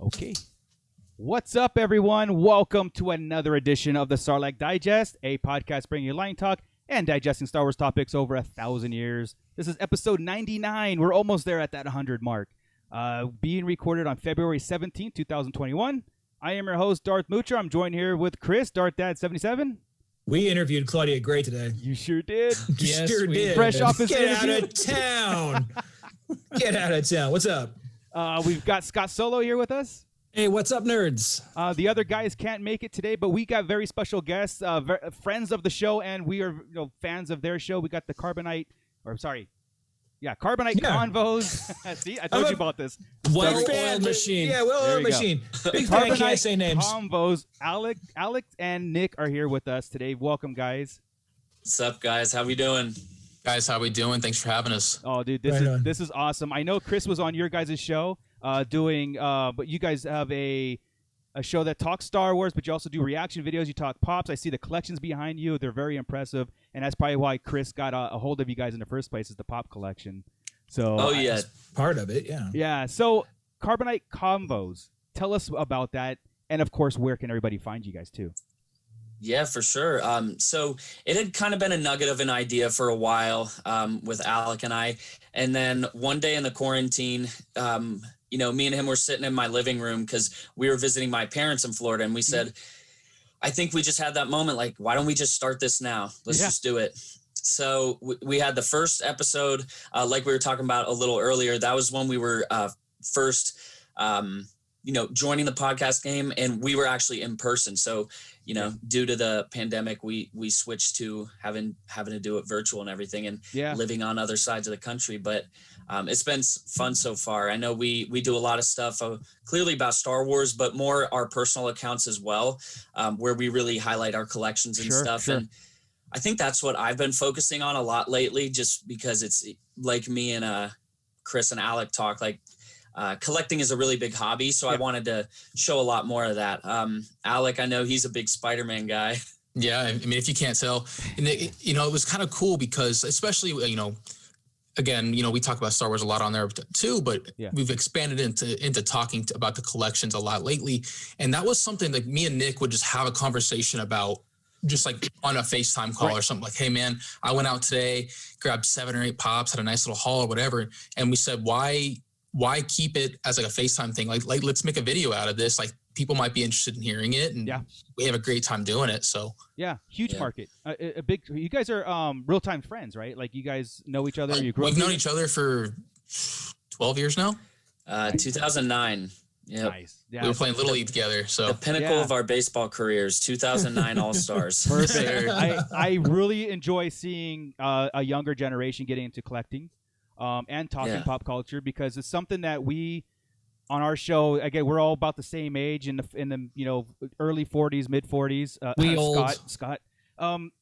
Okay. What's up, everyone? Welcome to another edition of the Sarlacc Digest, a podcast bringing you line talk and digesting Star Wars topics over 1,000 years. This is episode 99. We're almost there at that 100 mark. Being recorded on February 17th, 2021. I am your host, Darth Moocher. I'm joined here with Chris, Darth Dad 77. We interviewed Claudia Gray today. You sure did. Yes, sure did. Fresh off his Get interview. out of town. Get out of town. What's up? We've got Scott Solo here with us. Hey, what's up, nerds? The other guys can't make it today, but we got very special guests, friends of the show, and we are fans of their show. We got the Carbonite Convos. See, I told you about this. Well-oiled machine. Yeah, well-oiled machine. Big fan, can't say names. Convos. Alex and Nick are here with us today. Welcome, guys. What's up, guys? How we doing? Guys, how we doing? Thanks for having us. Oh, dude, this is awesome. I know Chris was on your guys' show doing, but you guys have a show that talks Star Wars, but you also do reaction videos. You talk pops. I see the collections behind you. They're very impressive, and that's probably why Chris got a hold of you guys in the first place, is the pop collection. So, Part of it, yeah. Yeah. So, Carbonite Convos. Tell us about that, and of course, where can everybody find you guys too? Yeah, for sure. So it had kind of been a nugget of an idea for a while with Alec and I. And then one day in the quarantine, me and him were sitting in my living room because we were visiting my parents in Florida. And we said, I think we just had that moment, like, why don't we just start this now? Let's just do it. So we had the first episode, like we were talking about a little earlier. That was when we were first joining the podcast game, and we were actually in person. So, due to the pandemic, we switched to having to do it virtual and everything, and living on other sides of the country. But it's been fun so far. I know we do a lot of stuff clearly about Star Wars, but more our personal accounts as well, where we really highlight our collections and stuff. Sure. And I think that's what I've been focusing on a lot lately, just because it's like me and Chris and Alec talk, like, collecting is a really big hobby, so I wanted to show a lot more of that. Alec, I know he's a big Spider-Man guy. Yeah, I mean, if you can't tell, and it was kind of cool because, especially, again, we talk about Star Wars a lot on there too, but we've expanded into talking about the collections a lot lately, and that was something that me and Nick would just have a conversation about, just like on a FaceTime call or something, like, hey man, I went out today, grabbed 7 or 8 pops, had a nice little haul or whatever, and we said, why keep it as like a FaceTime thing? Like let's make a video out of this. Like, people might be interested in hearing it, and we have a great time doing it. So huge market. A big. You guys are real time friends, right? Like, you guys know each other. We've known each other for 12 years now. 2009. Yeah, nice. Yeah, we were playing Little League together. So the pinnacle of our baseball careers, 2009 All-Stars. Perfect. I really enjoy seeing a younger generation getting into collecting. And talking pop culture, because it's something that we, on our show, again, we're all about the same age, in the early 40s, mid 40s. Scott.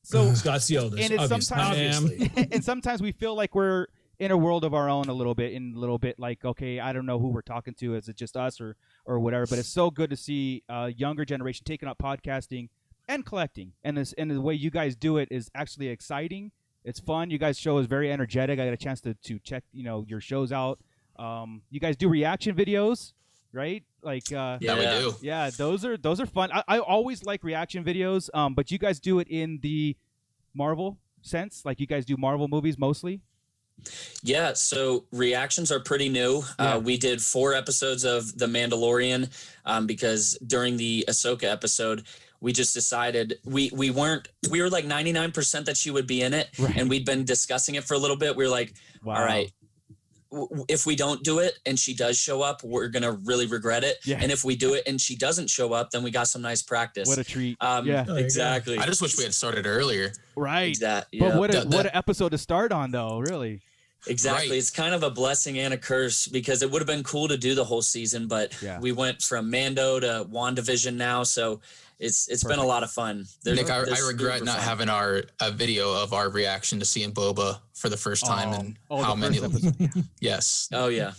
So Scott's the oldest. And it's obviously. and sometimes we feel like we're in a world of our own a little bit, like, okay, I don't know who we're talking to. Is it just us or whatever? But it's so good to see a younger generation taking up podcasting and collecting, and the way you guys do it is actually exciting. It's fun. You guys' show is very energetic. I got a chance to check, your shows out. You guys do reaction videos, right? Like, we do. Yeah, those are fun. I always like reaction videos. But you guys do it in the Marvel sense, like you guys do Marvel movies mostly. Yeah, so reactions are pretty new. We did 4 episodes of The Mandalorian because during the Ahsoka episode, we just decided we were like 99% that she would be in it. Right. And we'd been discussing it for a little bit. We were like, all right, if we don't do it and she does show up, we're going to really regret it. Yeah. And if we do it and she doesn't show up, then we got some nice practice. What a treat. Exactly. I just wish we had started earlier. Right. Exactly. But what an episode to start on, though, really. Exactly. Right. It's kind of a blessing and a curse, because it would have been cool to do the whole season, but we went from Mando to WandaVision now, so it's been a lot of fun. Nick, I regret not having a video of our reaction to seeing Boba for the first time, and how many of them. Yes. Oh yeah.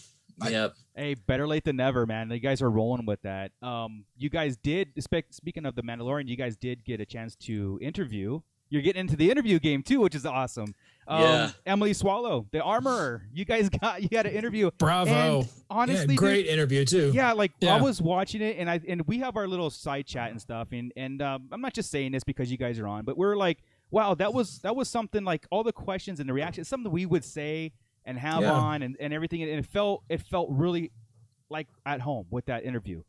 Yep. Hey, better late than never, man. You guys are rolling with that. You guys did, speaking of The Mandalorian, you guys did get a chance to interview. You're getting into the interview game too, which is awesome. Emily Swallow, the armorer. You guys got an interview. Bravo. And honestly, great interview too. Yeah, I was watching it, and we have our little side chat and stuff, and I'm not just saying this because you guys are on, but we're like, wow, that was something, like all the questions and the reactions, something we would say and have on and everything, and it felt really like at home with that interview.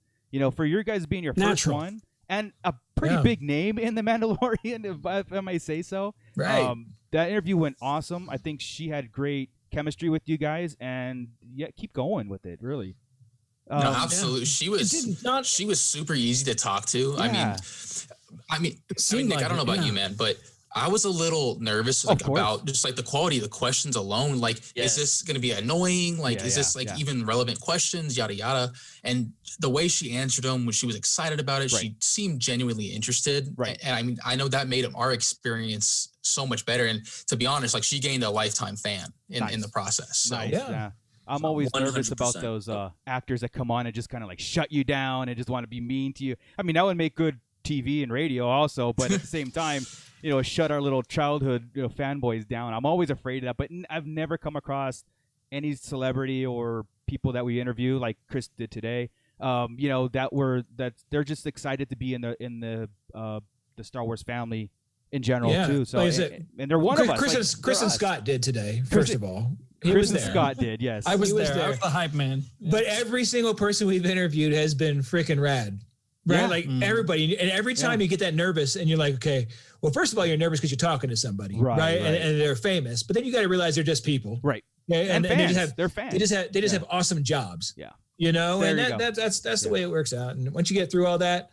For your guys being your first one and a pretty big name in The Mandalorian, if I may say so. Right. That interview went awesome. I think she had great chemistry with you guys, and keep going with it, really. No, absolutely. She was super easy to talk to. Yeah. I mean, Nick, I don't know about you, man, but I was a little nervous about just like the quality of the questions alone. Like, is this going to be annoying? Like, is this even relevant questions? Yada, yada. And the way she answered them, when she was excited about it, she seemed genuinely interested. Right. And I mean, I know that made our experience so much better. And to be honest, like, she gained a lifetime fan in the process. So, yeah. I'm always 100%. nervous about those actors that come on and just kind of like shut you down and just want to be mean to you. I mean, that would make good TV and radio also, but at the same time, shut our little childhood fanboys down. I'm always afraid of that, but I've never come across any celebrity or people that we interview like Chris did today. That they're just excited to be in the Star Wars family in general too. So and they're one of us. Chris and Scott did today. First of all, Chris and Scott did. Yes, I was there. I was the hype man. But every single person we've interviewed has been freaking rad. Right? Yeah. Like everybody. And every time you get that nervous and you're like, okay, well, first of all, you're nervous because you're talking to somebody. Right. And they're famous. But then you got to realize they're just people. Right. And fans. They're fans. They just have awesome jobs. Yeah. That's the way it works out. And once you get through all that,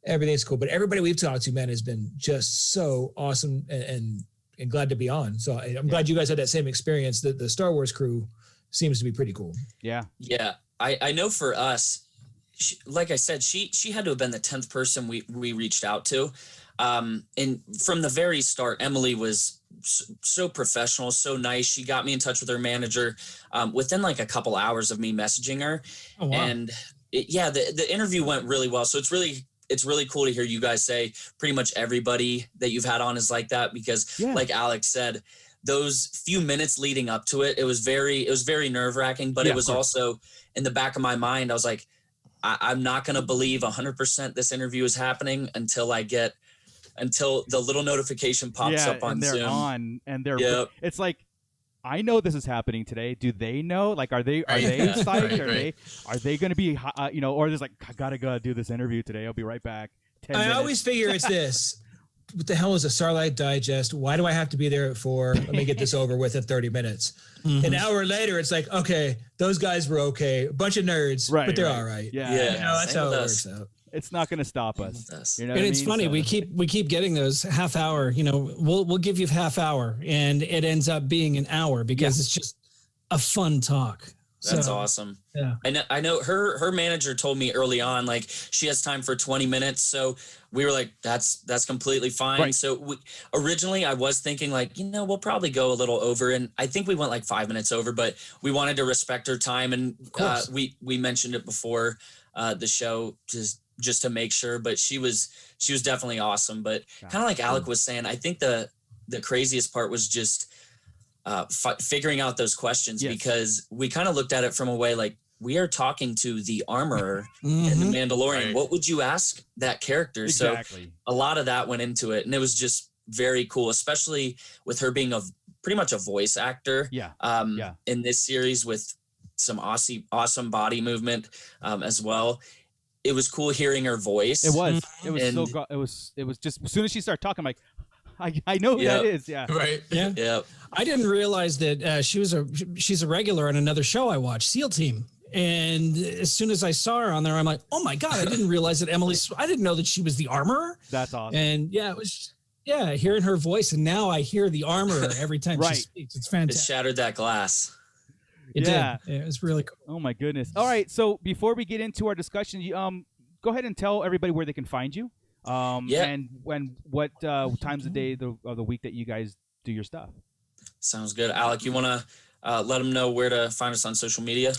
everything's cool. But everybody we've talked to, man, has been just so awesome and glad to be on. So I'm glad you guys had that same experience. The Star Wars crew seems to be pretty cool. Yeah. Yeah. I know for us, like I said, she had to have been the 10th person we reached out to. And from the very start, Emily was so professional, so nice. She got me in touch with her manager within like a couple hours of me messaging her. Oh, wow. And the interview went really well. So it's really cool to hear you guys say pretty much everybody that you've had on is like that, because like Alex said, those few minutes leading up to it, it was very nerve-wracking, but it was also in the back of my mind, I was like, I'm not going to believe 100% this interview is happening until the little notification pops up on and they're Zoom. on, and they're it's like, I know this is happening today. Do they know? Like, are they psyched? Are they going to be, or there's like, I gotta do this interview today. I'll be right back. 10 minutes. Always figure it's this. What the hell is a Sarlacc digest? Why do I have to be there at 4? Let me get this over with in 30 minutes. Mm-hmm. An hour later, it's like, okay, those guys were okay. A bunch of nerds, but they're all right. Yeah. That's how it works out. It's not going to stop us. And it's funny. We keep getting those half hour, we'll give you half hour and it ends up being an hour because it's just a fun talk. That's awesome. Yeah. I know her manager told me early on, like, she has time for 20 minutes. So we were like, that's completely fine. Right. So originally I was thinking like, we'll probably go a little over. And I think we went like 5 minutes over, but we wanted to respect her time. And we mentioned it before the show just to make sure, but she was definitely awesome. But kind of like Alec was saying, I think the craziest part was just figuring out those questions, because we kind of looked at it from a way like, we are talking to the armorer in The Mandalorian. Right. What would you ask that character? Exactly. So a lot of that went into it, and it was just very cool, especially with her being pretty much a voice actor in this series with some awesome body movement as well. It was cool hearing her voice. It was just, as soon as she started talking, I'm like, I know who that is. Yeah. Right. Yeah. Yep. I didn't realize that she's a regular on another show I watched, SEAL Team. And as soon as I saw her on there, I'm like, oh my God, I didn't realize that I didn't know that she was the armorer. That's awesome. And it was, hearing her voice. And now I hear the armourer every time she speaks. It's fantastic. It shattered that glass. It did. Yeah, it was really cool. Oh my goodness. All right. So before we get into our discussion, go ahead and tell everybody where they can find you. And what times of the day of the week that you guys do your stuff. Sounds good. Alec, you want to let them know where to find us on social media?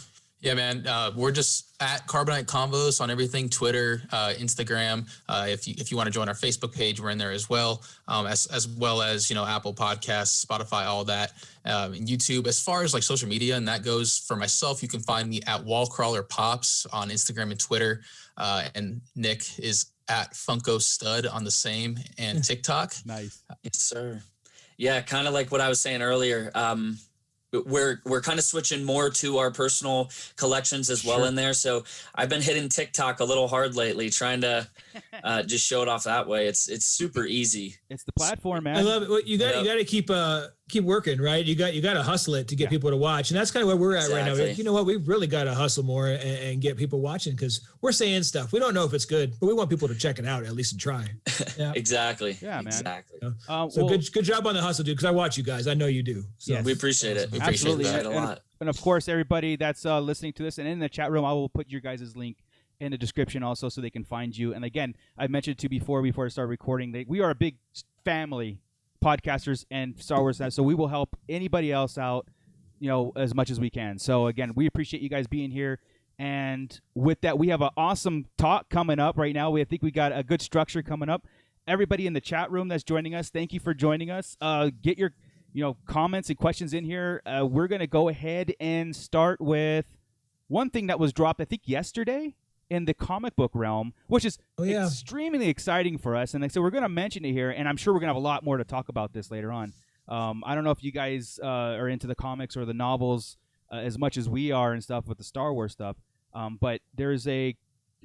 Yeah, man. We're just at Carbonite Convos on everything, Twitter, Instagram. If you want to join our Facebook page, we're in there as well, as well as, Apple Podcasts, Spotify, all that, and YouTube. As far as like social media, and that goes for myself, you can find me at Wallcrawler Pops on Instagram and Twitter. And Nick is at Funko Stud on the same, and TikTok. Nice. Yes, sir. Yeah, kind of like what I was saying earlier. We're kind of switching more to our personal collections as well in there. So I've been hitting TikTok a little hard lately, trying to just show it off that way. It's super easy. It's the platform, man. I love it. Well, you got to keep working, right? You got to hustle it to get people to watch, and that's kind of where we're at right now. You know what? We've really got to hustle more and get people watching, because we're saying stuff. We don't know if it's good, but we want people to check it out at least and try. Yeah. Exactly. Yeah, man. Exactly. So good job on the hustle, dude. Because I watch you guys. I know you do. So. We appreciate it. We Absolutely. appreciate that a lot. And of course, everybody that's listening to this and in the chat room, I will put your guys' link in the description also, so they can find you. And again, I mentioned to you before I started recording, that we are a big family, podcasters and Star Wars fans, so we will help anybody else out, as much as we can. So again, we appreciate you guys being here. And with that, we have an awesome talk coming up right now. I think we got a good structure coming up. Everybody in the chat room that's joining us, thank you for joining us. Get your comments and questions in here. We're going to go ahead and start with one thing that was dropped, I think, yesterday in the comic book realm, which is extremely exciting for us. And so we're going to mention it here, and I'm sure we're going to have a lot more to talk about this later on. I don't know if you guys are into the comics or the novels as much as we are and stuff with the Star Wars stuff, but there's I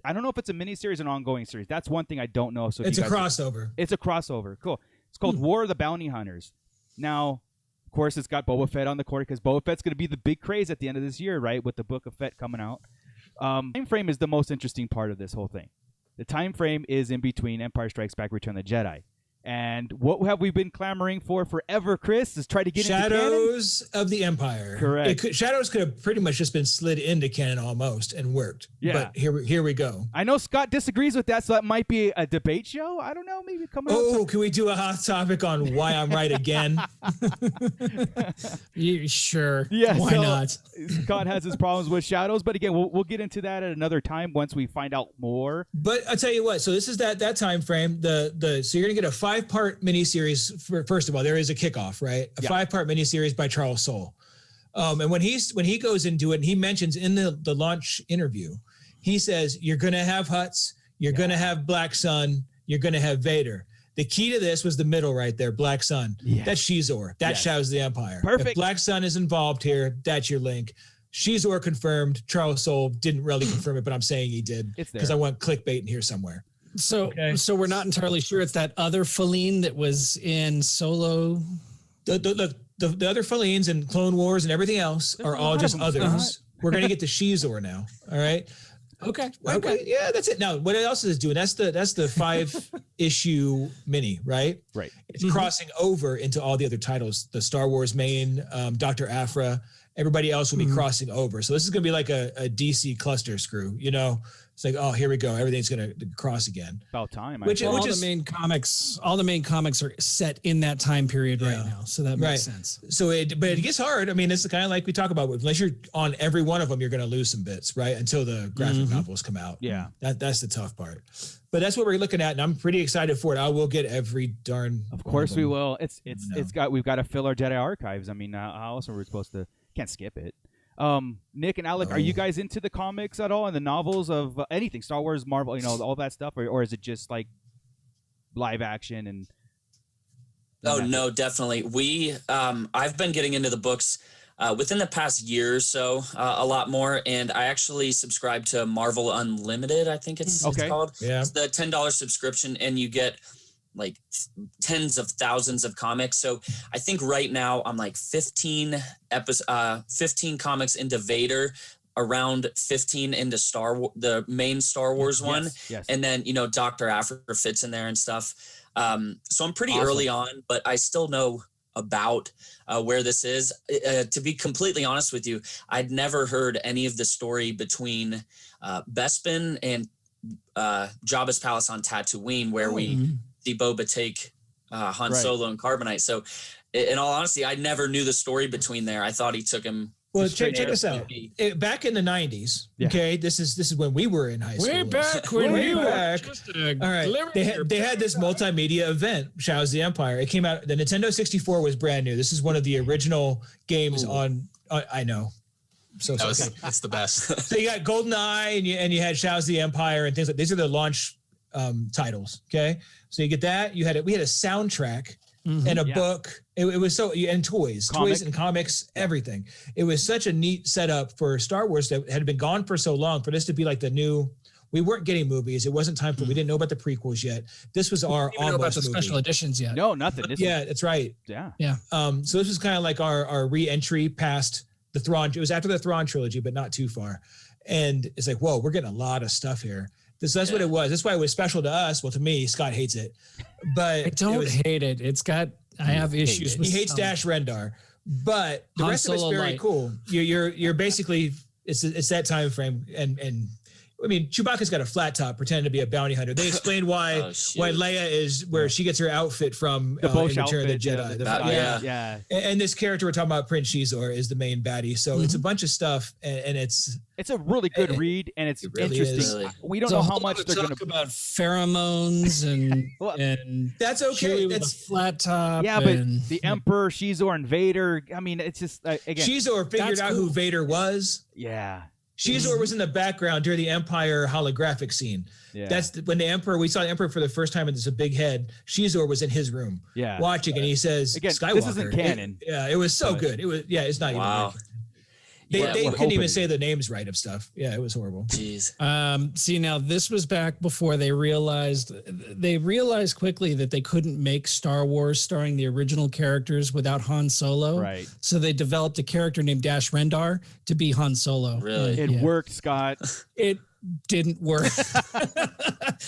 don't know if it's a miniseries or an ongoing series. That's one thing I don't know. So it's a crossover. It's a crossover. Cool. It's called War of the Bounty Hunters. Now, of course, it's got Boba Fett on the court, because Boba Fett's going to be the big craze at the end of this year, right, with the Book of Fett coming out. Time frame is the most interesting part of this whole thing. The time frame is in between Empire Strikes Back, Return of the Jedi. And what have we been clamoring for forever, Chris? Is try to get Shadows into canon? of the Empire. Correct. Shadows could have pretty much just been slid into canon almost and worked. Yeah. But here we go. I know Scott disagrees with that, so that might be a debate show. I don't know. Maybe come out. Can we do a hot topic on why I'm right again? Sure. Yeah. Why not? Scott has his problems with Shadows, but again, we'll get into that at another time once we find out more. But I'll tell you what. So this is that time frame. So you're gonna get a 5-part miniseries. First of all, there is a kickoff, right? A 5-part miniseries by Charles Soule. And when he goes into it, and he mentions in the launch interview, he says, you're going to have Hutts, you're going to have Black Sun, you're going to have Vader. The key to this was the middle right there, Black Sun. Yes. That's Shizor. That Shadows of the Empire. Perfect. If Black Sun is involved here, that's your link. Shizor confirmed. Charles Soule didn't really confirm it, but I'm saying he did, because I want clickbait in here somewhere. So we're not entirely sure it's that other Feline that was in Solo. The other Felines and Clone Wars and everything else are all just others. We're going to get to Shizor now. All right. Okay. Yeah, that's it. Now, what else is it doing? That's the 5-issue mini, right? Right. It's crossing over into all the other titles. The Star Wars main, Dr. Aphra, everybody else will be crossing over. So this is going to be like a DC cluster screw, It's like, oh, here we go. Everything's going to cross again. About time. All the main comics are set in that time period right now. So that makes sense. So but it gets hard. I mean, it's kind of like we talk about, unless you're on every one of them, you're going to lose some bits, right? Until the graphic novels come out. Yeah. That's the tough part. But that's what we're looking at, and I'm pretty excited for it. I will get every darn. Of course we will. We've got to fill our Jedi archives. I mean, how else are we supposed to? Can't skip it. Nick and Alec, are you guys into the comics at all and the novels of anything, Star Wars, Marvel, all that stuff, or is it just like live action and? Oh no, definitely. I've been getting into the books within the past year or so, a lot more, and I actually subscribe to Marvel Unlimited. I think it's called. Yeah. It's the $10 subscription, and you get like tens of thousands of comics. So I think right now I'm like 15 comics into Vader, around 15 into the main Star Wars one. Yes. And then, Dr. Aphra fits in there and stuff. So I'm pretty early on, but I still know about where this is. To be completely honest with you, I'd never heard any of the story between Bespin and Jabba's palace on Tatooine, where we see Boba take Han Solo and Carbonite. So in all honesty, I never knew the story between there. I thought he took him Well, check us out. Back in the 90s, okay, this is when we were in high school. Way back when we were just a all right, they had this multimedia event, Shadows of the Empire. It came out, the Nintendo 64 was brand new. This is one of the original games on I know. So that's the best. So you got GoldenEye and you had Shadows of the Empire and things like these are the launch titles. Okay, so you get that. We had a soundtrack and a book. It was so and toys and comics, everything. It was such a neat setup for Star Wars that had been gone for so long. For this to be like the new. We weren't getting movies. It wasn't time for. We didn't know about the prequels yet. This was our almost know about the special editions yet. No, nothing. That's right. Yeah. So this was kind of like our re-entry past the Thrawn. It was after the Thrawn trilogy, but not too far. And it's like, whoa, we're getting a lot of stuff here. That's what it was. That's why it was special to us. Well, to me, Scott hates it, but I don't hate it. It's got. I have issues with. He hates Dash Rendar, but the rest of it's very cool. You're basically it's that time frame and. I mean, Chewbacca's got a flat top, pretending to be a bounty hunter. They explained why Leia is where she gets her outfit from the in Return of the Jedi. And this character we're talking about, Prince Shizor, is the main baddie. So it's a bunch of stuff, and it's a really good read, and it's really interesting. Is. We don't know how much they're going to talk about pheromones and that's okay. That's a flat top. Yeah, but the Emperor, Shizor, and Vader. I mean, it's just again. Shizor figured out who Vader was. Yeah. Shizor was in the background during the Empire holographic scene. Yeah. That's when we saw the Emperor for the first time, and there's a big head. Shizor was in his room watching, and he says, again, Skywalker. This isn't canon. It was so good. It was, it's not even. They couldn't even say the names right of stuff. Yeah, it was horrible. Jeez. See, now this was back before they realized quickly that they couldn't make Star Wars starring the original characters without Han Solo. Right. So they developed a character named Dash Rendar to be Han Solo. Really? It worked, Scott. It didn't work.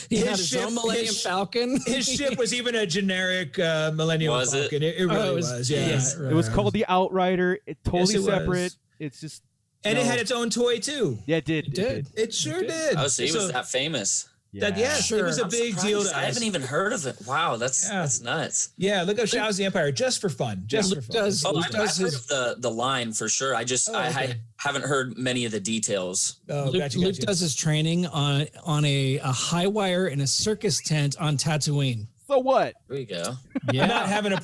He had his own Millennium Falcon. His ship was even a generic Millennium Falcon. It really was. Yeah. It was called the Outrider. It totally separate. It's just, and it had its own toy too. Yeah, it did. It sure did. Oh, so he was that famous. It was a big deal to us. I haven't even heard of it. Wow, that's nuts. Yeah, look up Shadows of the Empire just for fun. I've heard of the line for sure. I haven't heard many of the details. Luke does his training on a high wire in a circus tent on Tatooine. So what? There you go. Yeah, not having a.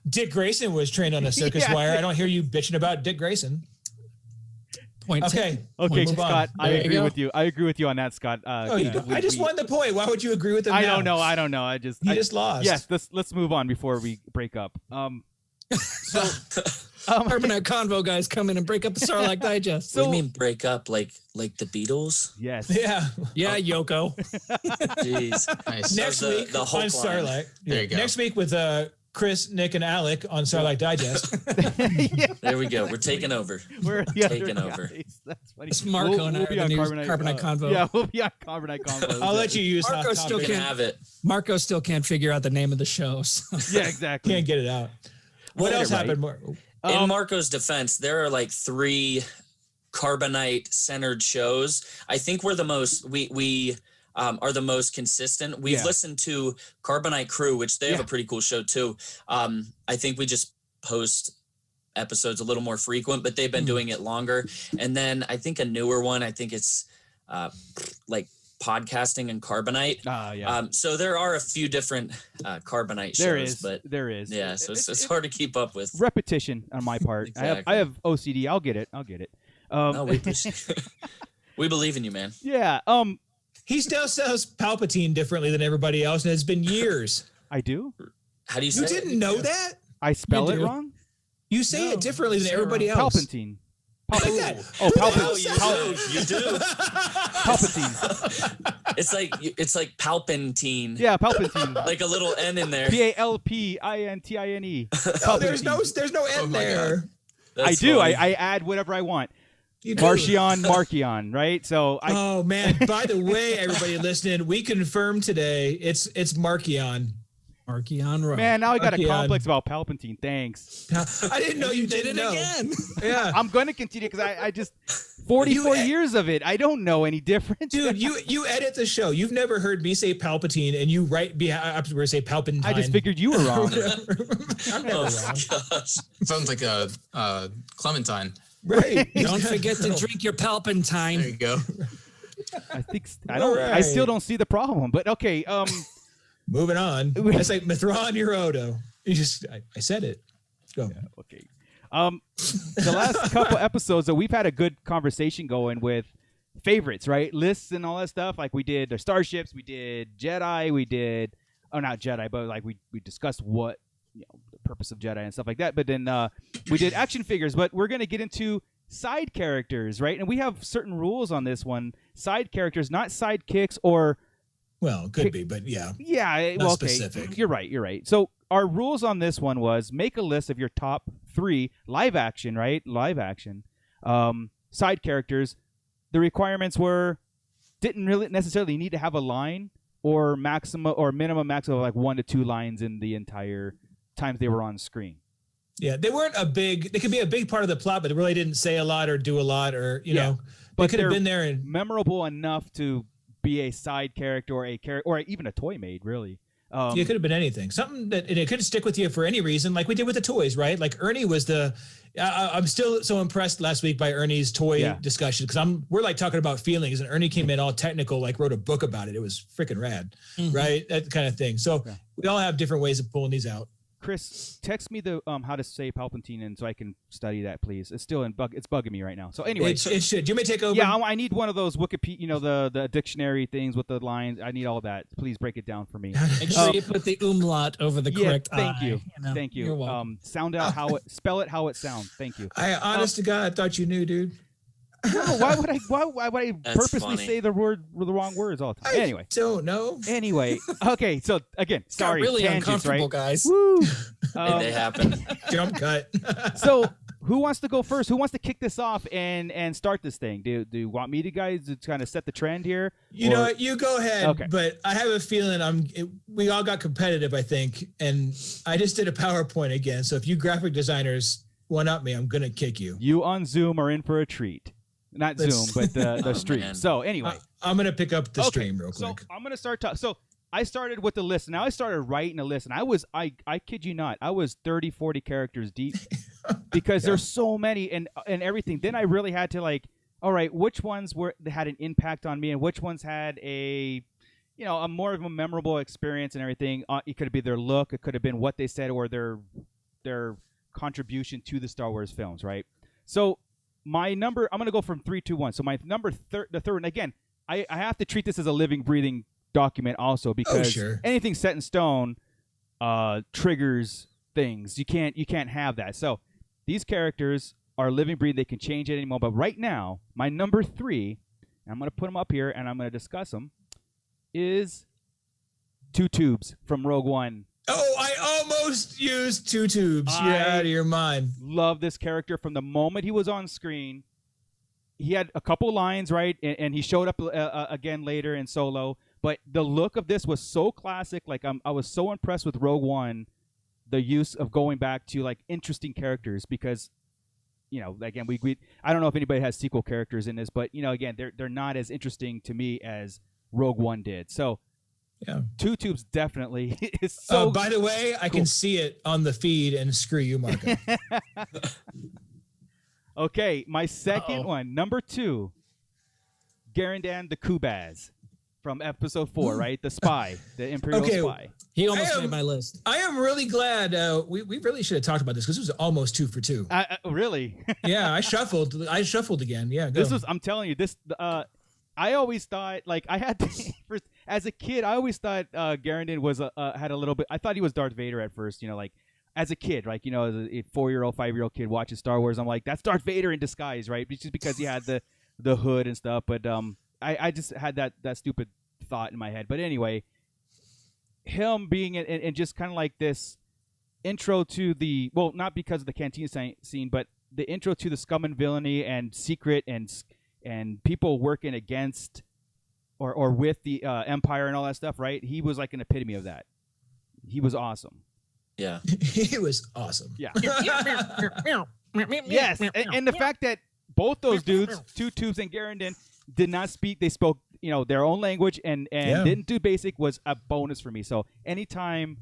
Dick Grayson was trained on a circus wire. I don't hear you bitching about Dick Grayson. Okay, Scott, I agree with you. I agree with you on that, Scott. I just won the point. Why would you agree with him? I don't know. I just lost. Yes, let's move on before we break up. Carbonite Convo guys come in and break up the Sarlacc Digest. So, what do you mean break up like the Beatles? Yes. Yeah, Yoko. Jeez. Nice. Next week on Sarlacc. There you go. Next week with Chris, Nick, and Alec on Sarlacc Digest. There we go. We're taking over. We're taking over. That's funny. It's Marco and I be on Carbonite Convo. Yeah, we'll be on Carbonite Convo. I'll let you use Marco still can't have it. Marco still can't figure out the name of the show. So. Yeah, exactly. Can't get it out. What else happened? In Marco's defense, there are like 3 Carbonite centered shows. I think we're the most we are the most consistent. We've listened to Carbonite Crew, which they have a pretty cool show too. I think we just post episodes a little more frequent, but they've been doing it longer. And then I think a newer one, I think it's like Podcasting and Carbonite. So there are a few different Carbonite shows. There is. Yeah, so it's hard to keep up with. Repetition on my part. Exactly. I have OCD. I'll get it. No, we believe in you, man. Yeah. He still says Palpatine differently than everybody else, and it's been years. I do? How do you say it? You didn't know that? I spell it wrong? You say it differently than everybody else. Palpatine. Like that. Oh, Palpatine. You do. Palpatine. It's like Palpatine. Yeah, Palpatine. Like a little N in there. Palpintine. Oh, there's no N there. I do. I add whatever I want. Markion, right? So oh man! By the way, everybody listening, we confirmed today it's Markion. Markion, right? Man, now I got a complex about Palpatine. Thanks. I didn't know you did it again. Yeah, I'm going to continue because I just 44 years of it. I don't know any difference. Dude, you edit the show. You've never heard me say Palpatine, and you write afterwards say Palpatine. I just figured you were wrong. I'm never wrong. Sounds like a Clementine. Right. Don't forget to drink your Palpatine. There you go. I still don't see the problem, but okay. Moving on. It's like Mithron Euroto. I said it. Go. Yeah, okay. The last couple episodes that we've had a good conversation going with favorites, right? Lists and all that stuff. Like we did the starships, we did Jedi, not Jedi, but like we discussed what the purpose of Jedi and stuff like that. But then we did action figures. But we're gonna get into side characters, right? And we have certain rules on this one. Side characters, not sidekicks or. Well, could be, but yeah. Yeah, not well, okay. specific. You're right. So our rules on this one was make a list of your top 3 live action, right? Live action side characters. The requirements didn't really necessarily need to have a line or minimum of like 1 to 2 lines in the entire times they were on screen. Yeah, they weren't they could be a big part of the plot, but they really didn't say a lot or do a lot or, you know, they could have been there and memorable enough to be a side character or even a toy made, really. It could have been anything. Something that and it could stick with you for any reason, like we did with the toys, right? Like Ernie was I'm still so impressed last week by Ernie's toy discussion because we're like talking about feelings, and Ernie came in all technical, like wrote a book about it. It was freaking rad, right? That kind of thing. So we all have different ways of pulling these out. Chris, text me the how to say Palpatine, and so I can study that, please. It's still it's bugging me right now. So anyway, it should. You may take over. Yeah, I need one of those Wikipedia, the dictionary things with the lines. I need all that. Please break it down for me. Make sure you put the umlaut over the correct thank you. I. Thank you. You're welcome. Sound out spell it how it sounds. Thank you. Honest to God, I thought you knew, dude. No, why would I That's purposely funny. say the wrong words all the time? Anyway. Don't know. Anyway, okay. So again, sorry, Got really tangents, uncomfortable, right? guys. Woo. They happen. Jump cut. So who wants to go first? Who wants to kick this off and start this thing? Do you want me to guys to kind of set the trend here? You know what? You go ahead. Okay. But I have a feeling we all got competitive, I think, and I just did a PowerPoint again. So if you graphic designers one up me, I'm gonna kick you. You on Zoom are in for a treat. Not Zoom, but the stream. Man. So anyway, I'm gonna pick up the stream real quick. So I'm gonna start. So I started with the list. Now I started writing a list, and I kid you not, I was 30, 40 characters deep because there's so many and everything. Then I really had to like, all right, which ones had an impact on me, and which ones had a more of a memorable experience and everything. It could be their look, it could have been what they said, or their contribution to the Star Wars films, right? So. My number, I'm going to go from 3, 2, 1. So my number, the third one, again, I have to treat this as a living, breathing document also because anything set in stone triggers things. You can't have that. So these characters are living, breathing. They can change at any moment. But right now, my number 3, and I'm going to put them up here and I'm going to discuss them, is 2 Tubes from Rogue One. Oh, I almost used 2 Tubes. You're out of your mind. Love this character from the moment he was on screen. He had a couple lines, right? And he showed up again later in Solo. But the look of this was so classic. Like I was so impressed with Rogue One, the use of going back to like interesting characters because, again, we I don't know if anybody has sequel characters in this, but again, they're not as interesting to me as Rogue One did. So. Yeah. 2 Tubes definitely is so. By the way, I can see it on the feed, and screw you, Marco. Okay, my second one, number 2, Garandan the Kubaz from Episode 4, right? The spy, the Imperial spy. He almost made my list. I am really glad. We really should have talked about this because it was almost 2 for 2. Really? Yeah, I shuffled again. Yeah, go. I'm telling you, this. I always thought, like, I had to, as a kid, I always thought Garandan was had a little bit. I thought he was Darth Vader at first, like as a kid, like as a 4-year-old, 5-year-old kid watching Star Wars. I'm like, that's Darth Vader in disguise, right? Just because he had the hood and stuff. But I just had that stupid thought in my head. But anyway, him being and just kind of like this intro to not because of the canteen scene, but the intro to the scum and villainy and secret and people working against or with the Empire and all that stuff, right? He was like an epitome of that. He was awesome. Yeah. He was awesome. Yeah. Yes. And the fact that both those dudes, 2 Tubes and Garandan, did not speak. They spoke, their own language and didn't do basic was a bonus for me. So anytime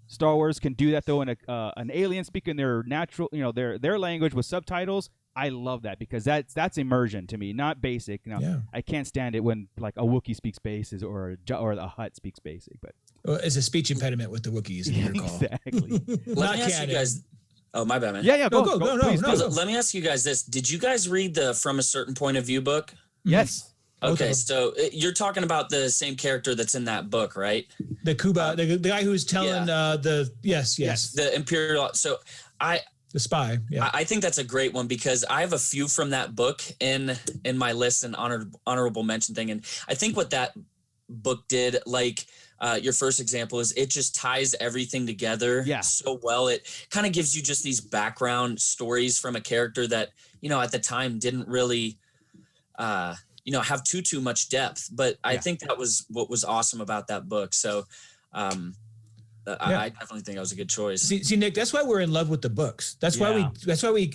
Star Wars can do that, though, in an alien speaking their natural, their language with subtitles, I love that because that's immersion to me, not basic. I can't stand it when like a Wookiee speaks basic or a Hutt speaks basic. But it's a speech impediment with the Wookiees. If you recall. Exactly. Let me ask you guys. Oh, my bad, man. Yeah. Go. No. Let me ask you guys this: did you guys read the From a Certain Point of View book? Yes. Okay, so you're talking about the same character that's in that book, right? The Kuba, the guy who's telling yes, the Imperial. So the spy. Yeah, I think that's a great one because I have a few from that book in my list and honorable mention thing, and I think what that book did, like your first example, is it just ties everything together so well. It kind of gives you just these background stories from a character that at the time didn't really. Have too much depth, but I think that was what was awesome about that book. So, I definitely think that was a good choice. See, Nick, that's why we're in love with the books. That's why we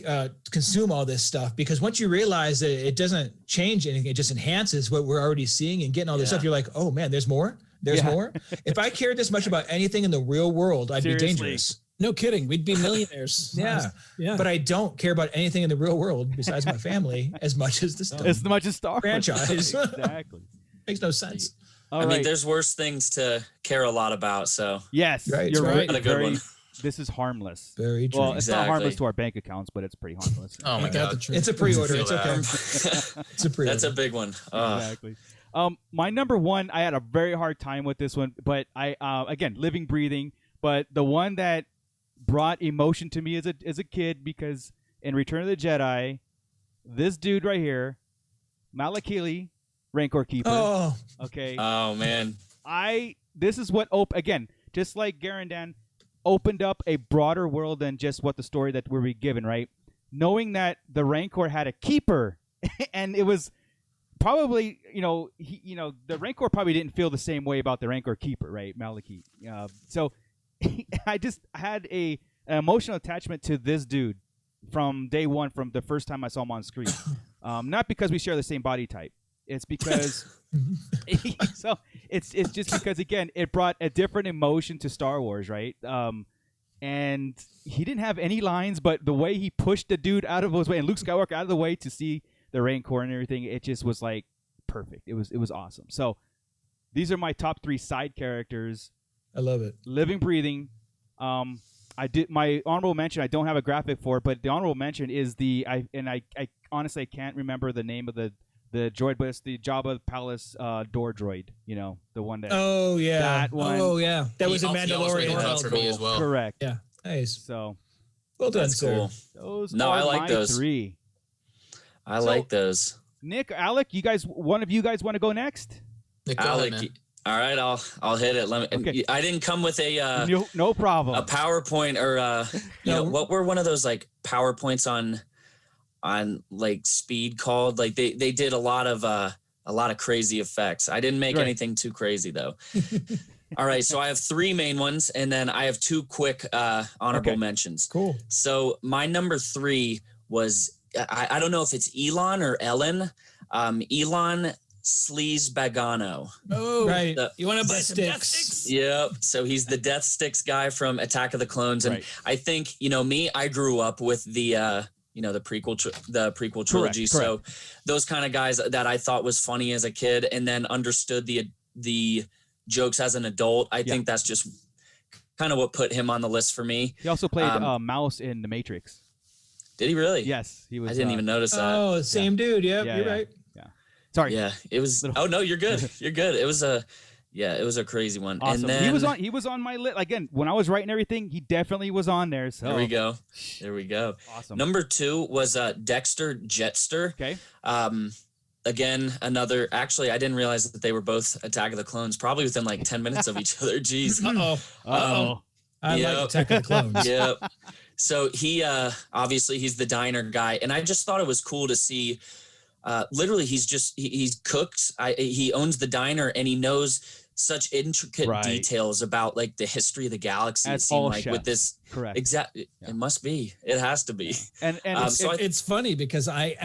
consume all this stuff, because once you realize that it doesn't change anything, it just enhances what we're already seeing and getting all this stuff. You're like, oh man, there's more. There's more. If I cared this much about anything in the real world, I'd be dangerous. No kidding. We'd be millionaires. Yeah. But I don't care about anything in the real world besides my family as much as the Star franchise. Exactly. Makes no sense. I mean, there's worse things to care a lot about. So yes, right, you're right. A good one. This is harmless. Very true. Well, it's not harmless to our bank accounts, but it's pretty harmless. Oh my God. It's a pre-order. It's okay. It's a pre-order. That's a big one. Exactly. My number one, I had a very hard time with this one, but I again, living, breathing, but the one that brought emotion to me as a kid, because in Return of the Jedi, this dude right here, Malakili, Rancor Keeper. Oh. Okay. Oh man. This is what again, just like Garandan, opened up a broader world than just what the story that we were given, right? Knowing that the Rancor had a keeper, and it was probably, the Rancor probably didn't feel the same way about the Rancor Keeper, right? Maliki. So I just had an emotional attachment to this dude from day one, from the first time I saw him on screen. Not because we share the same body type. It's because it's just because, again, it brought a different emotion to Star Wars, right? And he didn't have any lines, but the way he pushed the dude out of his way and Luke Skywalker out of the way to see the Rancor and everything, it just was like perfect. It was awesome. So these are my top 3 side characters. I love it. Living, breathing. I did my honorable mention. I don't have a graphic for it, but the honorable mention is I honestly can't remember the name of the droid, but it's the Jabba Palace door droid. The one that. Oh yeah. That one. Oh yeah. That was a Mandalorian. For me as well. Correct. Yeah. Nice. So. Well done, That's cool. Those I are like my those. 3. I like those. Nick, Alec, one of you guys want to go next? Nick, Alec, go ahead, man. all right, I'll hit it. Okay. I didn't come with a no problem. a PowerPoint or what were one of those like PowerPoints on like speed called? Like they did a lot of crazy effects. I didn't make anything too crazy though. All right, so I have 3 main ones, and then I have 2 quick honorable mentions. Cool. So my number 3 was I don't know if it's Elon or Ellen. Elon Sleaze Bagano. Oh, right. You want to buy some death sticks? sticks? Yep. So he's the Death Sticks guy from Attack of the Clones, and I think me. I grew up with the the prequel trilogy. Correct. So those kind of guys that I thought was funny as a kid, and then understood the jokes as an adult. I think that's just kind of what put him on the list for me. He also played Mouse in The Matrix. Did he really? Yes, he was. I didn't even notice that. Oh, same dude. Yep, you're right. Yeah. Sorry. Yeah, it was. Oh no, you're good. You're good. It was a crazy one. Awesome. And then he was on my list again when I was writing everything. He definitely was on there. So There we go. Awesome. Number 2 was Dexter Jetster. Okay. Again, another. Actually, I didn't realize that they were both Attack of the Clones. Probably within like 10 minutes of each other. Jeez. I like Attack of the Clones. Yep. So he obviously he's the diner guy, and I just thought it was cool to see. Literally, he's cooked. He owns the diner, and he knows such intricate details about like the history of the galaxy. That's it seemed all like chefs. With this, correct? Exactly. Yeah. It must be. It has to be. And it's funny because I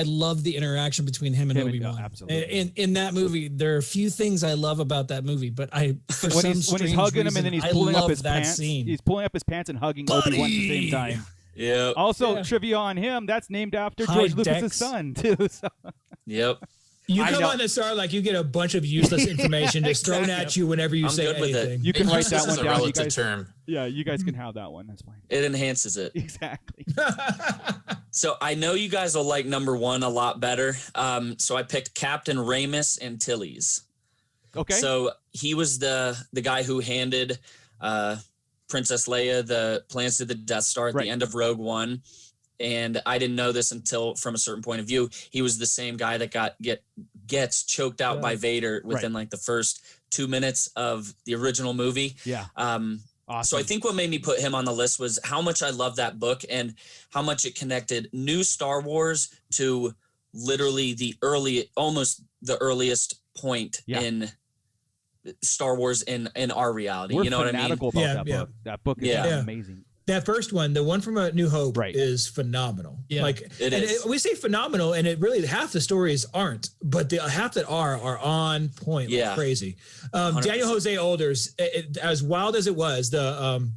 love the interaction between him and Obi-Wan. Absolutely. In that movie, there are a few things I love about that movie, but when he's hugging him and then he's pulling up his pants. Scene. He's pulling up his pants and hugging Obi-Wan at the same time. Yep. Also, trivia on him. That's named after George Lucas's son too. So. Yep. You come on the Sarlacc, you get a bunch of useless information just thrown at you whenever you say anything. You can write that one down. You guys, term. Yeah, you guys can have that one. That's fine. It enhances it. Exactly. So I know you guys will like number 1 a lot better. So I picked Captain Ramus Antilles. Okay. So he was the guy who handed Princess Leia the plans to the Death Star at the end of Rogue One. And I didn't know this until from a certain point of view. He was the same guy that gets choked out by Vader within like the first 2 minutes of the original movie. Yeah. Awesome. So I think what made me put him on the list was how much I love that book and how much it connected new Star Wars to literally almost the earliest point in Star Wars in our reality. We're you know what I mean? About that book. That book is amazing. That first one, the one from A New Hope, is phenomenal. Yeah, it is. We say phenomenal, and it really half the stories aren't, but the half that are on point, like crazy. Daniel Jose Older's, as wild as it was, the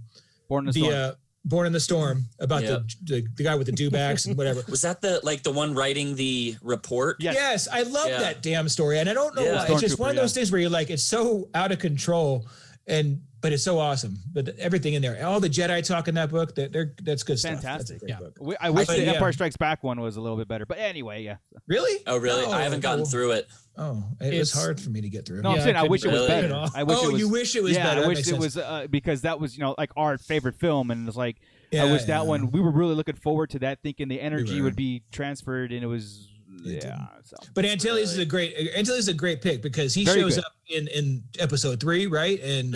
Born in the Storm. Born in the Storm, about the guy with the dewbacks and whatever. Was that the one writing the report? Yes, I love that damn story, and I don't know why. It's just one of those things where you're like, it's so out of control, but it's so awesome. But everything in there, all the Jedi talk in that book, that's good stuff. Fantastic. That's a great book. I wish the Empire Strikes Back one was a little bit better. But anyway, Really? Oh, really? I haven't gotten through it. Oh, it was hard for me to get through. No, I'm saying I wish it was better. I wish it was, you wish it was better. I wish it was because that was like our favorite film, and it's like I wish that one. We were really looking forward to that, thinking the energy would be transferred, and it was. So. But Antilles is a great pick because he shows up in episode 3, right? And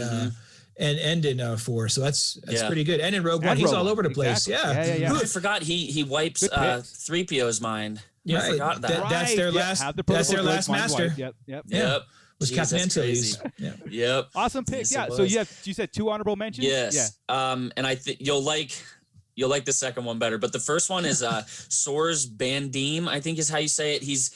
and in 4, so that's pretty good. And in Rogue One, he's all over the place. Exactly. Yeah. I forgot he wipes 3PO's mind. Yeah, I forgot that. That's their last. That's their last master. Yep. Was Captain Antilles. Yep. Awesome pick. Yeah. So you said 2 honorable mentions. Yes. Yeah. And I think you'll like the second one better, but the first one is Soars Bandim, I think is how you say it.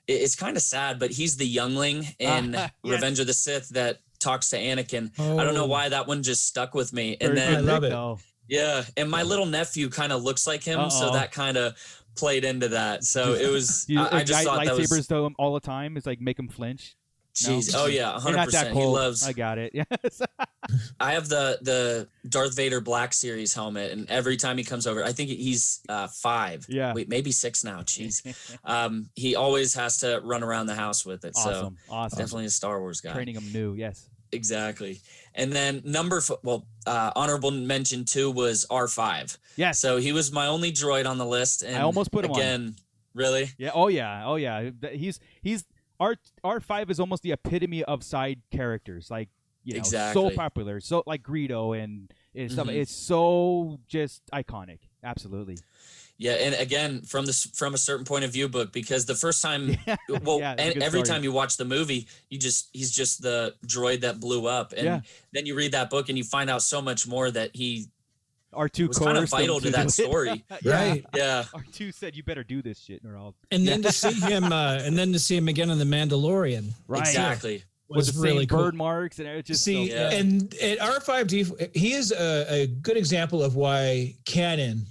It's kind of sad, but he's the youngling in Revenge of the Sith that talks to Anakin. I don't know why that one just stuck with me. And then I love it. Yeah, and my little nephew kind of looks like him, so that kind of played into that. So it was. I just thought that was lightsabers though all the time is like make him flinch. Jeez. No? Oh yeah, 100%. He loves. I got it. Yes. I have the Darth Vader Black Series helmet, and every time he comes over, I think he's 5. Yeah. Wait, maybe 6 now. Jeez. He always has to run around the house with it. Awesome. So definitely a Star Wars guy. Training him new. Yes. Exactly. And then honorable mention 2 was R5. Yes. So he was my only droid on the list. And I almost put him again. Really? Yeah. Oh yeah. He's R5 is almost the epitome of side characters. Like, so popular. So like Greedo and stuff. It's so just iconic. Absolutely. Yeah, and again, from a certain point of view book, because the first time, and every time you watch the movie, he's just the droid that blew up, and then you read that book and you find out so much more that he R2 was kind of vital to that story. Right? Yeah. R2 said, "You better do this shit, or I'll." And then to see him, again in the Mandalorian, right? Exactly. Was the really same cool. bird marks, and it's just and R5D, he is a good example of why canon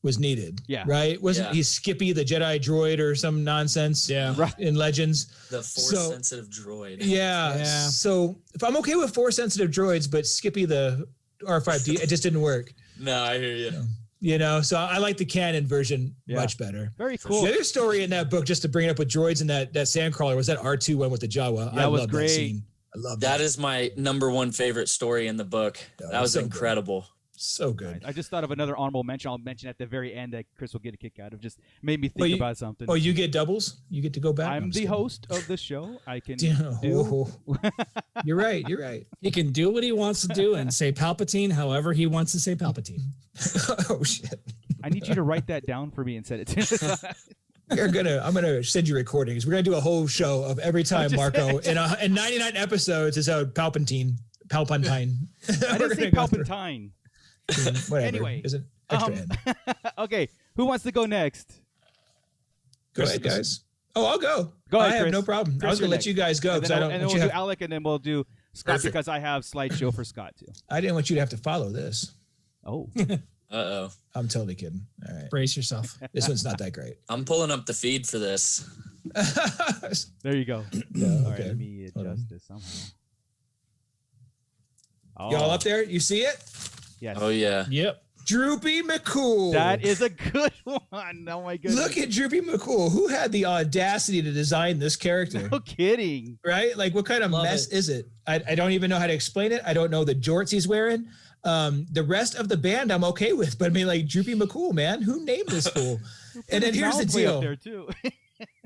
was needed. Yeah. Right? Wasn't he Skippy the Jedi droid or some nonsense? Yeah. Right. In Legends. The Force sensitive droid. Yeah. So if I'm okay with Force sensitive droids, but Skippy the R5D, it just didn't work. No, I hear you. So I like the canon version much better. Very cool. The other story in that book, just to bring it up with droids and that Sandcrawler, was that R2 one with the Jawa. That was great. That scene. I love that. That is my number 1 favorite story in the book. That was so incredible. Good. So good. I just thought of another honorable mention. I'll mention at the very end that Chris will get a kick out of. Just made me think about something. Oh, you get doubles? You get to go back? I'm the host of the show. I can do. You're right. He can do what he wants to do and say Palpatine however he wants to say Palpatine. Oh, shit. I need you to write that down for me and send it to me. I'm gonna send you recordings. We're gonna do a whole show of every time Marco in 99 episodes is out Palpatine. I didn't say Palpatine. Whatever. Anyway, is it extra okay, who wants to go next? Go ahead, guys. Oh, I'll go. Go ahead, I have Chris. no problem. Chris, I was gonna let you guys go because I don't. And then we'll do Alec, and then we'll do Scott because I have slideshow for Scott too. I didn't want you to have to follow this. Oh, Uh-oh. I'm totally kidding. All right. Brace yourself. This one's not that great. I'm pulling up the feed for this. There you go. Yeah, All right, okay. let me adjust this somehow. Oh, Y'all up there? You see it? yes. Oh, yeah. Yep. Droopy McCool. That is a good one. Oh my goodness. Look at Droopy McCool. Who had the audacity to design this character? No kidding. Right? Like, what kind of Love mess it. is it? I don't even know how to explain it. I don't know the jorts he's wearing. The rest of the band I'm okay with, but I mean, like, Droopy McCool, man. Who named this fool? And then here's the Mouth way up deal. there too.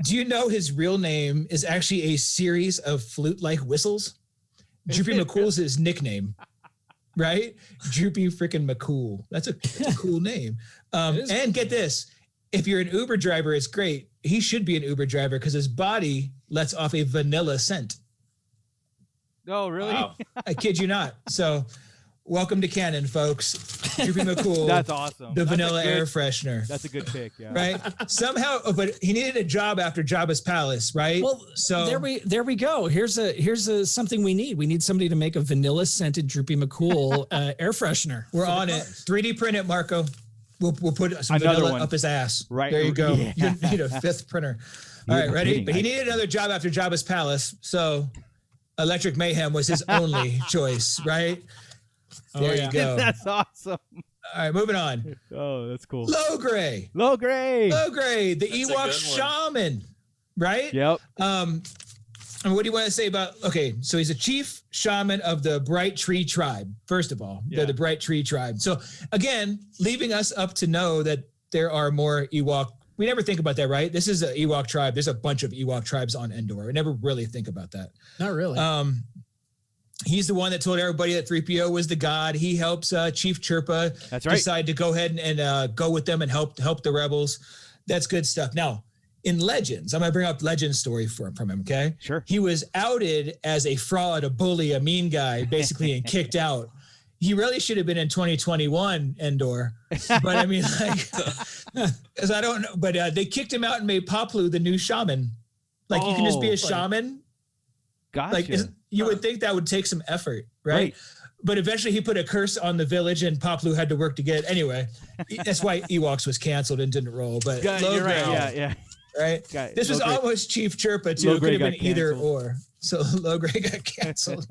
Do you know his real name is actually a series of flute-like whistles? Droopy McCool's his nickname, right? Droopy freaking McCool. That's a cool name. And get this, if you're an Uber driver, it's great. He should be an Uber driver because his body lets off a vanilla scent. Oh, really? Wow. I kid you not. So welcome to canon, folks. Droopy McCool. That's awesome. The That's a vanilla good- air freshener. That's a good pick. Yeah. Right? Somehow, but he needed a job after Jabba's palace, right? Well, so there we go. Here's a something we need. We need somebody to make a vanilla scented Droopy McCool air freshener. we're on it. 3D print it, Marco. We'll put some Another vanilla one. up his ass. Right. There you go. Yeah. You need a 5th printer. All You're right, ready? kidding. But he needed another job after Jabba's palace. So Electric Mayhem was his only choice, right? There yeah. you go. That's awesome. All right, moving on. Oh, that's cool. Low Gray. Low grade. Low Gray, the That's a Ewok good one. shaman, right? Yep. And what do you want to say about, okay, so he's a chief shaman of the Bright Tree Tribe, first of all. Yeah. They're the Bright Tree Tribe. So again, leaving us up to know that there are more Ewok. We never think about that, right? This is an Ewok tribe. There's a bunch of Ewok tribes on Endor. We never really think about that. Not really. He's the one that told everybody that 3PO was the god. He helps Chief Chirpa That's right. decide to go ahead and go with them and help the rebels. That's good stuff. Now, in Legends, I'm going to bring up Legends story from him, okay? Sure. He was outed as a fraud, a bully, a mean guy, basically, and kicked out. He really should have been in 2021 Endor. But I mean, like, because I don't know. But they kicked him out and made Poplu the new shaman. Like, you can just be a shaman. Gotcha. Like, you would think that would take some effort, right? But eventually he put a curse on the village and Poplu had to work to get it. Anyway, that's why Ewoks was canceled and didn't roll. But You're right. Logray, Yeah. right? Got it. This was Logray. almost Chief Chirpa, too. It could Logray have been got either canceled. or. So Logray got canceled.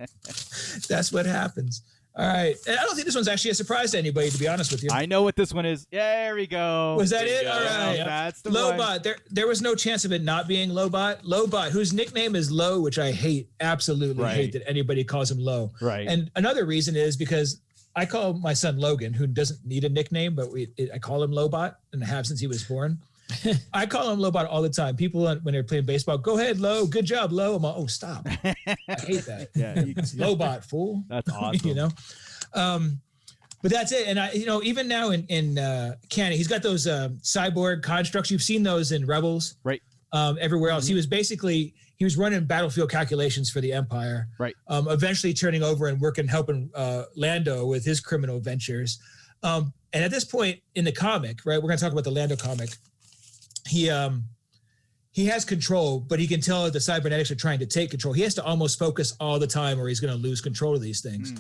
That's what happens. All right. And I don't think this one's actually a surprise to anybody, to be honest with you. I know what this one is. There we go. Was that There it? you go. All right. That's the one. Lobot. There was no chance of it not being Lobot. Lobot, whose nickname is Low, which I hate, absolutely Right. hate that anybody calls him Low. Right. And another reason is because I call my son Logan, who doesn't need a nickname, but I call him Lobot and have since he was born. I call him Lobot all the time. People, when they're playing baseball, go ahead, Low. Good job, Low. I'm like, oh, stop. I hate that. Yeah. It's Lobot, fool. That's awesome. You know? But that's it. And even now in canon, he's got those cyborg constructs. You've seen those in Rebels. Right. Everywhere else. He was running battlefield calculations for the Empire. Right. Eventually turning over and helping Lando with his criminal ventures. And at this point in the comic, right, we're going to talk about the Lando comic. He has control, but he can tell that the cybernetics are trying to take control. He has to almost focus all the time or he's going to lose control of these things.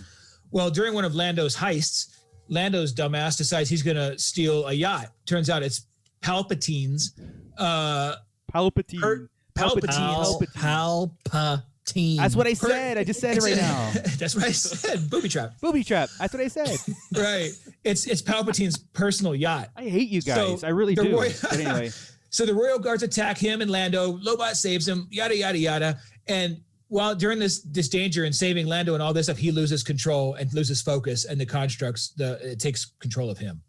Well, during one of Lando's heists, Lando's dumbass decides he's going to steal a yacht. Turns out it's Palpatine's. Palpatine. Palpatine. That's what I said. I just said it right now. That's what I said. Booby trap. Booby trap. That's what I said. Right. It's Palpatine's personal yacht. I hate you guys. So, I really the do. Roy- But anyway. So the royal guards attack him and Lando. Lobot saves him. Yada yada yada. And while during this danger and saving Lando and all this stuff, he loses control and loses focus, and the constructs it takes control of him.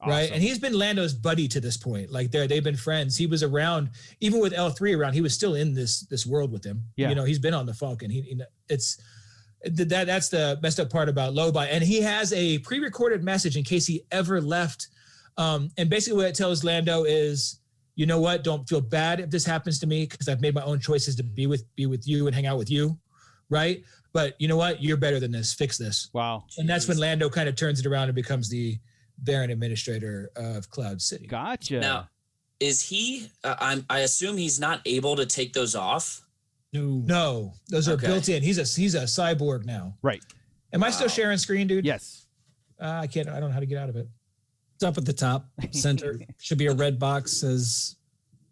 Right. Awesome. And he's been Lando's buddy to this point. Like they've been friends. He was around, even with L3 around, he was still in this world with him. Yeah. You know, he's been on the Falcon. That's the messed up part about Lobot. And he has a pre-recorded message in case he ever left. And basically what it tells Lando is, you know what? Don't feel bad if this happens to me because I've made my own choices to be with you and hang out with you. Right. But you know what? You're better than this. Fix this. Wow. And that's when Lando kind of turns it around and becomes the Baron Administrator of Cloud City. Gotcha. Now, is he? I assume he's not able to take those off. No, those are Okay. built in. He's a cyborg now. Right. Am I still sharing screen, dude? Yes. I can't. I don't know how to get out of it. It's up at the top center. Should be a red box says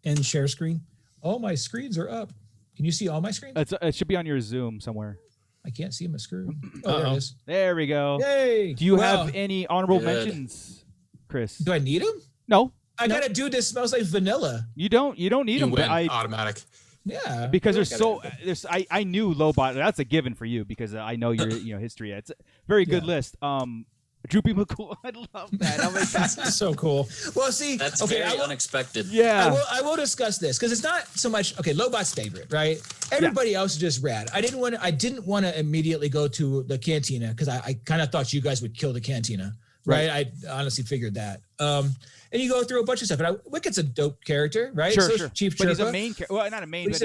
end share screen. All my screens are up. Can you see all my screens? It should be on your Zoom somewhere. I can't see my screen. Oh, there it is. There we go. Yay! Do you have any honorable mentions, Chris? Do I need them? No. I got a dude that smells like vanilla. You don't need them. Automatic. Yeah. Because I knew Lobot. That's a given for you because I know your history. It's a very good list. Droopy McCool. I love that. Oh my God. So cool. Well, see, that's very unexpected. Yeah. I will discuss this because it's not so much Lobot's favorite, right? Everybody else is just rad. I didn't want to immediately go to the cantina because I kind of thought you guys would kill the cantina, right? I honestly figured that. And you go through a bunch of stuff. And Wicket's a dope character, right? Sure, so sure. Chief but Chirpa. he's a main character. Well, not a main, but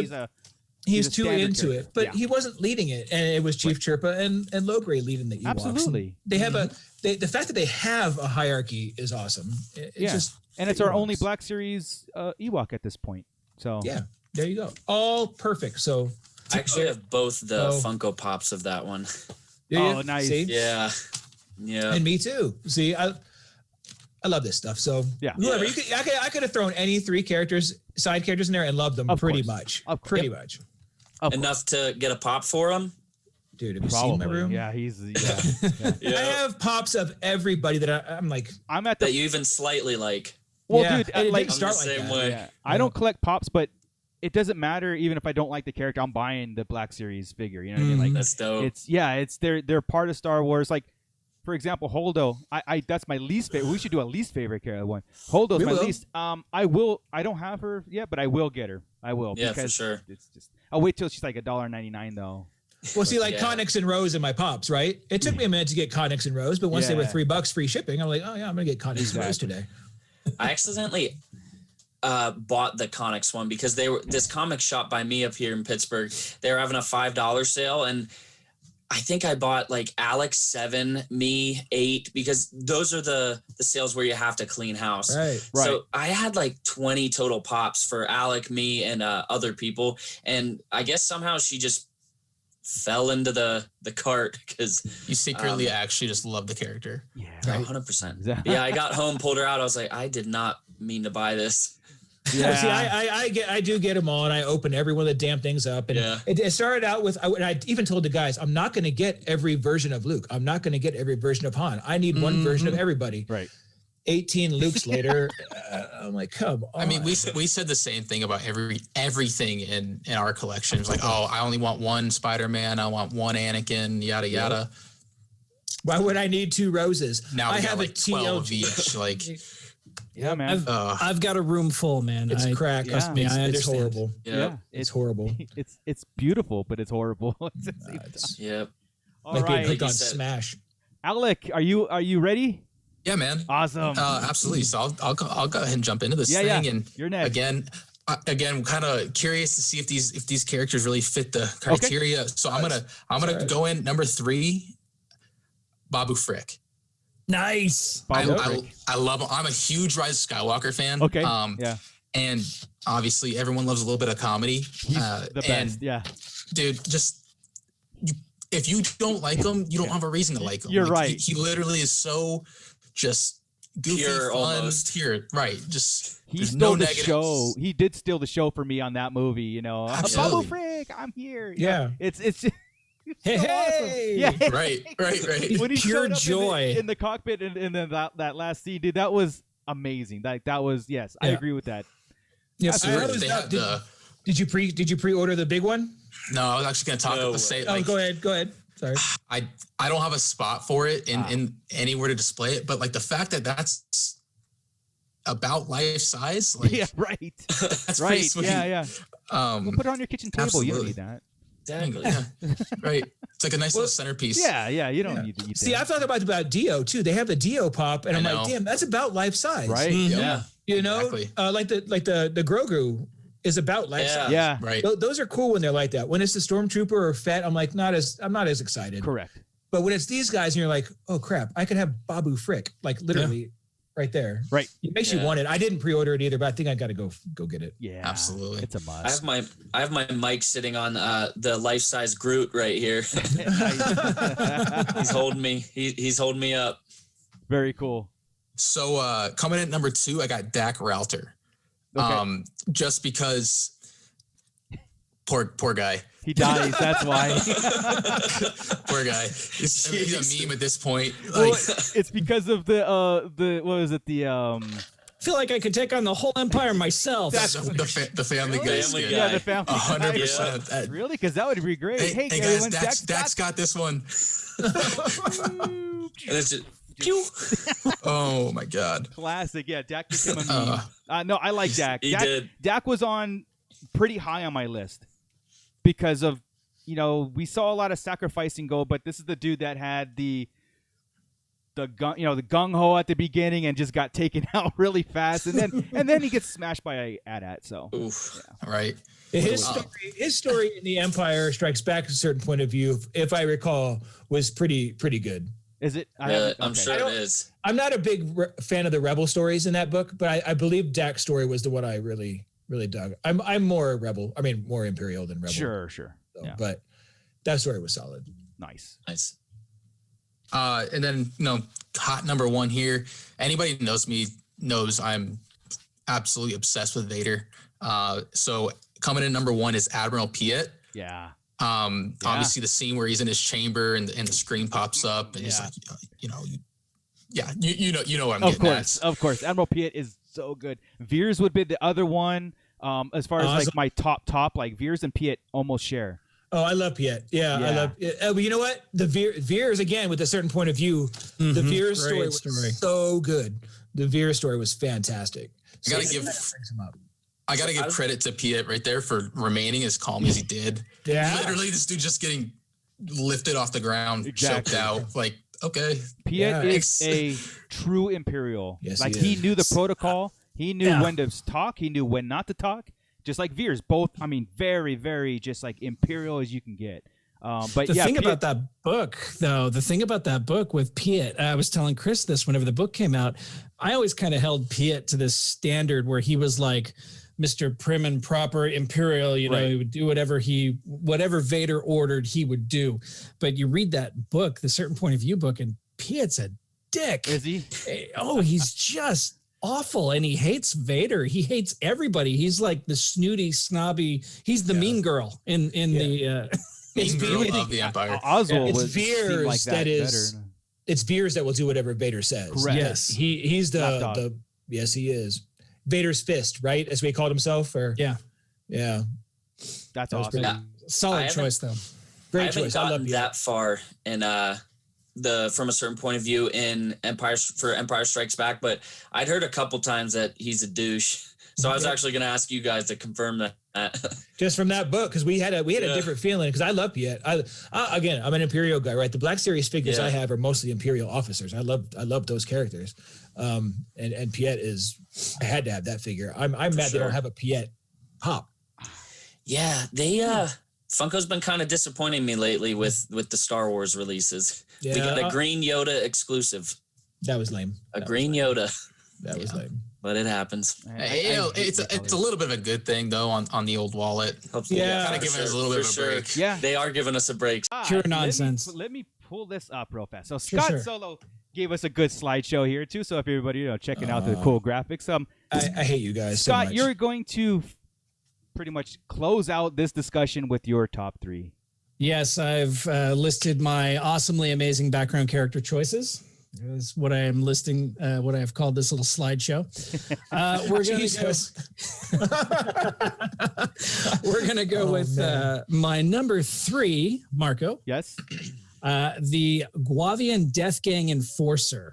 he's too into character. it. But he wasn't leading it, and it was Chief Chirpa and Logray leading the Ewoks. Absolutely. And they have the fact that they have a hierarchy is awesome. And it's our only Black Series Ewok at this point. So yeah, there you go. All perfect. So I actually have both the Funko Pops of that one. Oh, nice. See? Yeah. And me too. See, I love this stuff. So whoever I could have thrown any three side characters in there and loved them pretty much. Pretty much. Enough to get a pop for him. Dude, have you seen my room? Yeah, he's I have pops of everybody that I'm like. I'm at the that you even slightly like. Well, dude, it like didn't start I'm the like same that. way. Yeah. I don't collect pops, but it doesn't matter. Even if I don't like the character, I'm buying the Black Series figure. You know what I mean? Like That's dope. It's they're part of Star Wars. Like, for example, Holdo. I that's my least favorite. We should do a least favorite character one. Holdo's my least. I don't have her yet, but I will get her. I will. Yeah, because for sure. It's just. I'll wait till she's like $1.99 though. Well, see, like Connix and Rose in my pops, right? It took me a minute to get Connix and Rose, but once they were $3 free shipping, I'm like, oh yeah, I'm gonna get Connix and Rose today. I accidentally bought the Connix one because this comic shop by me up here in Pittsburgh. They were having a $5 sale, and I think I bought like Alex 7, me 8, because those are the sales where you have to clean house. Right. So I had like 20 total pops for Alec, me, and other people, and I guess somehow she just fell into the cart because you secretly actually just love the character. Yeah. Right? 100%. Yeah, I got home, pulled her out. I was like, I did not mean to buy this. Yeah. See, I do get them all, and I open every one of the damn things up. And it started out with, and I even told the guys, I'm not going to get every version of Luke. I'm not going to get every version of Han. I need one version of everybody. Right. 18 Lukes later, I'm like, come on. I mean, we said the same thing about everything in our collection. It's like, oh, I only want one Spider-Man. I want one Anakin, yada, yada. Why would I need 2 Roses? Now I we have got like 12 of each. Like, yeah, man. I've got a room full, man. It's crack. Trust me, I it's understand. horrible. Yeah. It's horrible. It's beautiful, but it's horrible. Yep. All like being right, hooked on Smash. Alec, are you ready? yeah, man. Awesome. Absolutely. So I'll go ahead and jump into this thing. And you're next. Again, kind of curious to see if these characters really fit the criteria. Okay. So I'm gonna go in number 3, Babu Frick. Nice. I love him. I'm a huge Rise of Skywalker fan. Okay. And obviously everyone loves a little bit of comedy. He's the best. Yeah. Dude, if you don't like him, you don't have a reason to like him. You're right. He literally is so just goofy, pure, fun, almost. Pure. Right. Just he stole the show. He did steal the show for me on that movie. You know, Babu Frick, I'm here. Yeah. It's so hey, awesome. Yeah. Right. When he pure showed up joy in the cockpit and then that last scene, dude, that was amazing. That was I agree with that. Yes. Did you pre-order the big one? No, I was actually going to say. Go ahead. Sorry. I don't have a spot for it in anywhere to display it, but like the fact that that's about life size, like yeah, right. That's right. pretty sweet. Yeah. We'll put it on your kitchen table. Absolutely. You don't need that. Exactly. Yeah. Right. It's like a nice little centerpiece. Yeah. You don't need to eat that. See, I've thought about Dio too. They have the Dio pop, and I'm like, damn, that's about life size. Right. Mm-hmm. Yeah. You know, exactly. like the Grogu is about life size. Yeah. Right. Those are cool when they're like that. When it's the Stormtrooper or Fett, I'm like, I'm not as excited. Correct. But when it's these guys and you're like, oh crap, I could have Babu Frick, like literally right there. Right. It makes you want it. I didn't pre-order it either, but I think I got to go get it. Yeah. Absolutely. It's a must. I have my mic sitting on the life-size Groot right here. He's holding me. He's holding me up. Very cool. So coming in at number 2, I got Dak Ralter. Okay. Just because poor guy. He dies. That's why. Poor guy. He's a meme at this point. Well, it's because of the what was it? The I feel like I could take on the whole empire myself. the Family Guy. Yeah, the Family Guy. 100%. Really? Because that would be great. Hey guys, Dak's got this one. And it's just, Oh my God. Classic. Yeah, Dak became a meme. No, I like Dak. He did. Dak was on pretty high on my list because of, we saw a lot of sacrificing go, but this is the dude that had the gung ho at the beginning and just got taken out really fast, and then he gets smashed by a AT-AT. So, oof. Right. His story in The Empire Strikes Back, a certain point of view, if I recall, was pretty good. Is it? I'm sure it is. I'm not a big fan of the Rebel stories in that book, but I believe Dak's story was the one I really dug. I'm more Rebel. I mean, more Imperial than Rebel. Sure. So, Yeah. But that story was solid. Nice. And then, hot number 1 here. Anybody who knows me knows I'm absolutely obsessed with Vader. So coming in number 1 is Admiral Piet. Yeah. Obviously the scene where he's in his chamber and the screen pops up and he's like, you know what I'm getting at. Of course. Admiral Piet is so good. Veers would be the other one. As far as like my top, like Veers and Piet almost share. Oh, I love Piet. Yeah. I love it. But you know what? The Veers, again, with a certain point of view, the Veers story was so good. The Veers story was fantastic. I gotta give credit to Piet right there for remaining as calm as he did. Yeah. Literally, this dude just getting lifted off the ground, choked out. Like, okay. Piet is a true Imperial. Yes, like he knew the protocol. He knew when to talk. He knew when not to talk. Just like Veers, both. I mean, very, very just like Imperial as you can get. But the thing about that book, though, with Piet, I was telling Chris this whenever the book came out. I always kind of held Piet to this standard where he was like Mr. Prim and Proper Imperial. He would do whatever Vader ordered, he would do. But you read that book, the Certain Point of View book, and Piet's a dick. Is he? Oh, he's just awful, and he hates Vader. He hates everybody. He's like the snooty, snobby. He's the mean girl in the. Mean girl of the Empire. Oswald it's was Veers like that is. better. It's Veers that will do whatever Vader says. Correct. Yes, he's the yes, he is Vader's fist, right? As we called himself, or yeah. That's was awesome. pretty- Solid choice, though. Great I haven't choice. I love gotten you. that far in from a certain point of view in Empire Strikes Back, but I'd heard a couple times that he's a douche. So I was actually going to ask you guys to confirm that. Just from that book, because we had a different feeling. Because I love Piet. Again, I'm an Imperial guy, right? The Black Series figures I have are mostly Imperial officers. I love those characters. And Piet is. I had to have that figure. I'm mad they don't have a Piet pop. Yeah, they Funko's been kind of disappointing me lately with the Star Wars releases. Yeah, we got a Green Yoda exclusive. That was lame. That was lame. But it happens. It's a little bit of a good thing though on the old wallet. Kind of giving us a little bit of a break. Yeah, they are giving us a break. Pure nonsense. Let me pull this up real fast. So Scott Solo gave us a good slideshow here too. So if everybody checking out the cool graphics, I hate you guys. Scott, so much. you're going to pretty much close out this discussion with your top 3. Yes, I've listed my awesomely amazing background character choices. Is what I am listing, what I have called this little slideshow. We're gonna go with my number 3, Marco. Yes. The Guavian Death Gang Enforcer.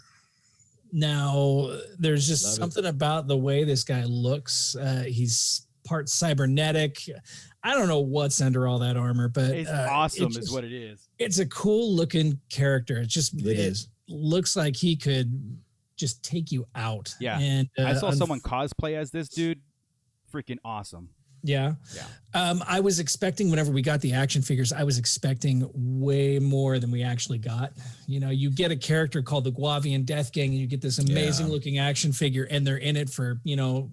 Now, there's just something about the way this guy looks. He's part cybernetic. I don't know what's under all that armor, but it's awesome is what it is. It's a cool looking character. It looks like he could just take you out. Yeah. And I saw someone cosplay as this dude. Freaking awesome. Yeah. I was expecting, whenever we got the action figures, I was expecting way more than we actually got. You get a character called the Guavian Death Gang and you get this amazing looking action figure and they're in it for,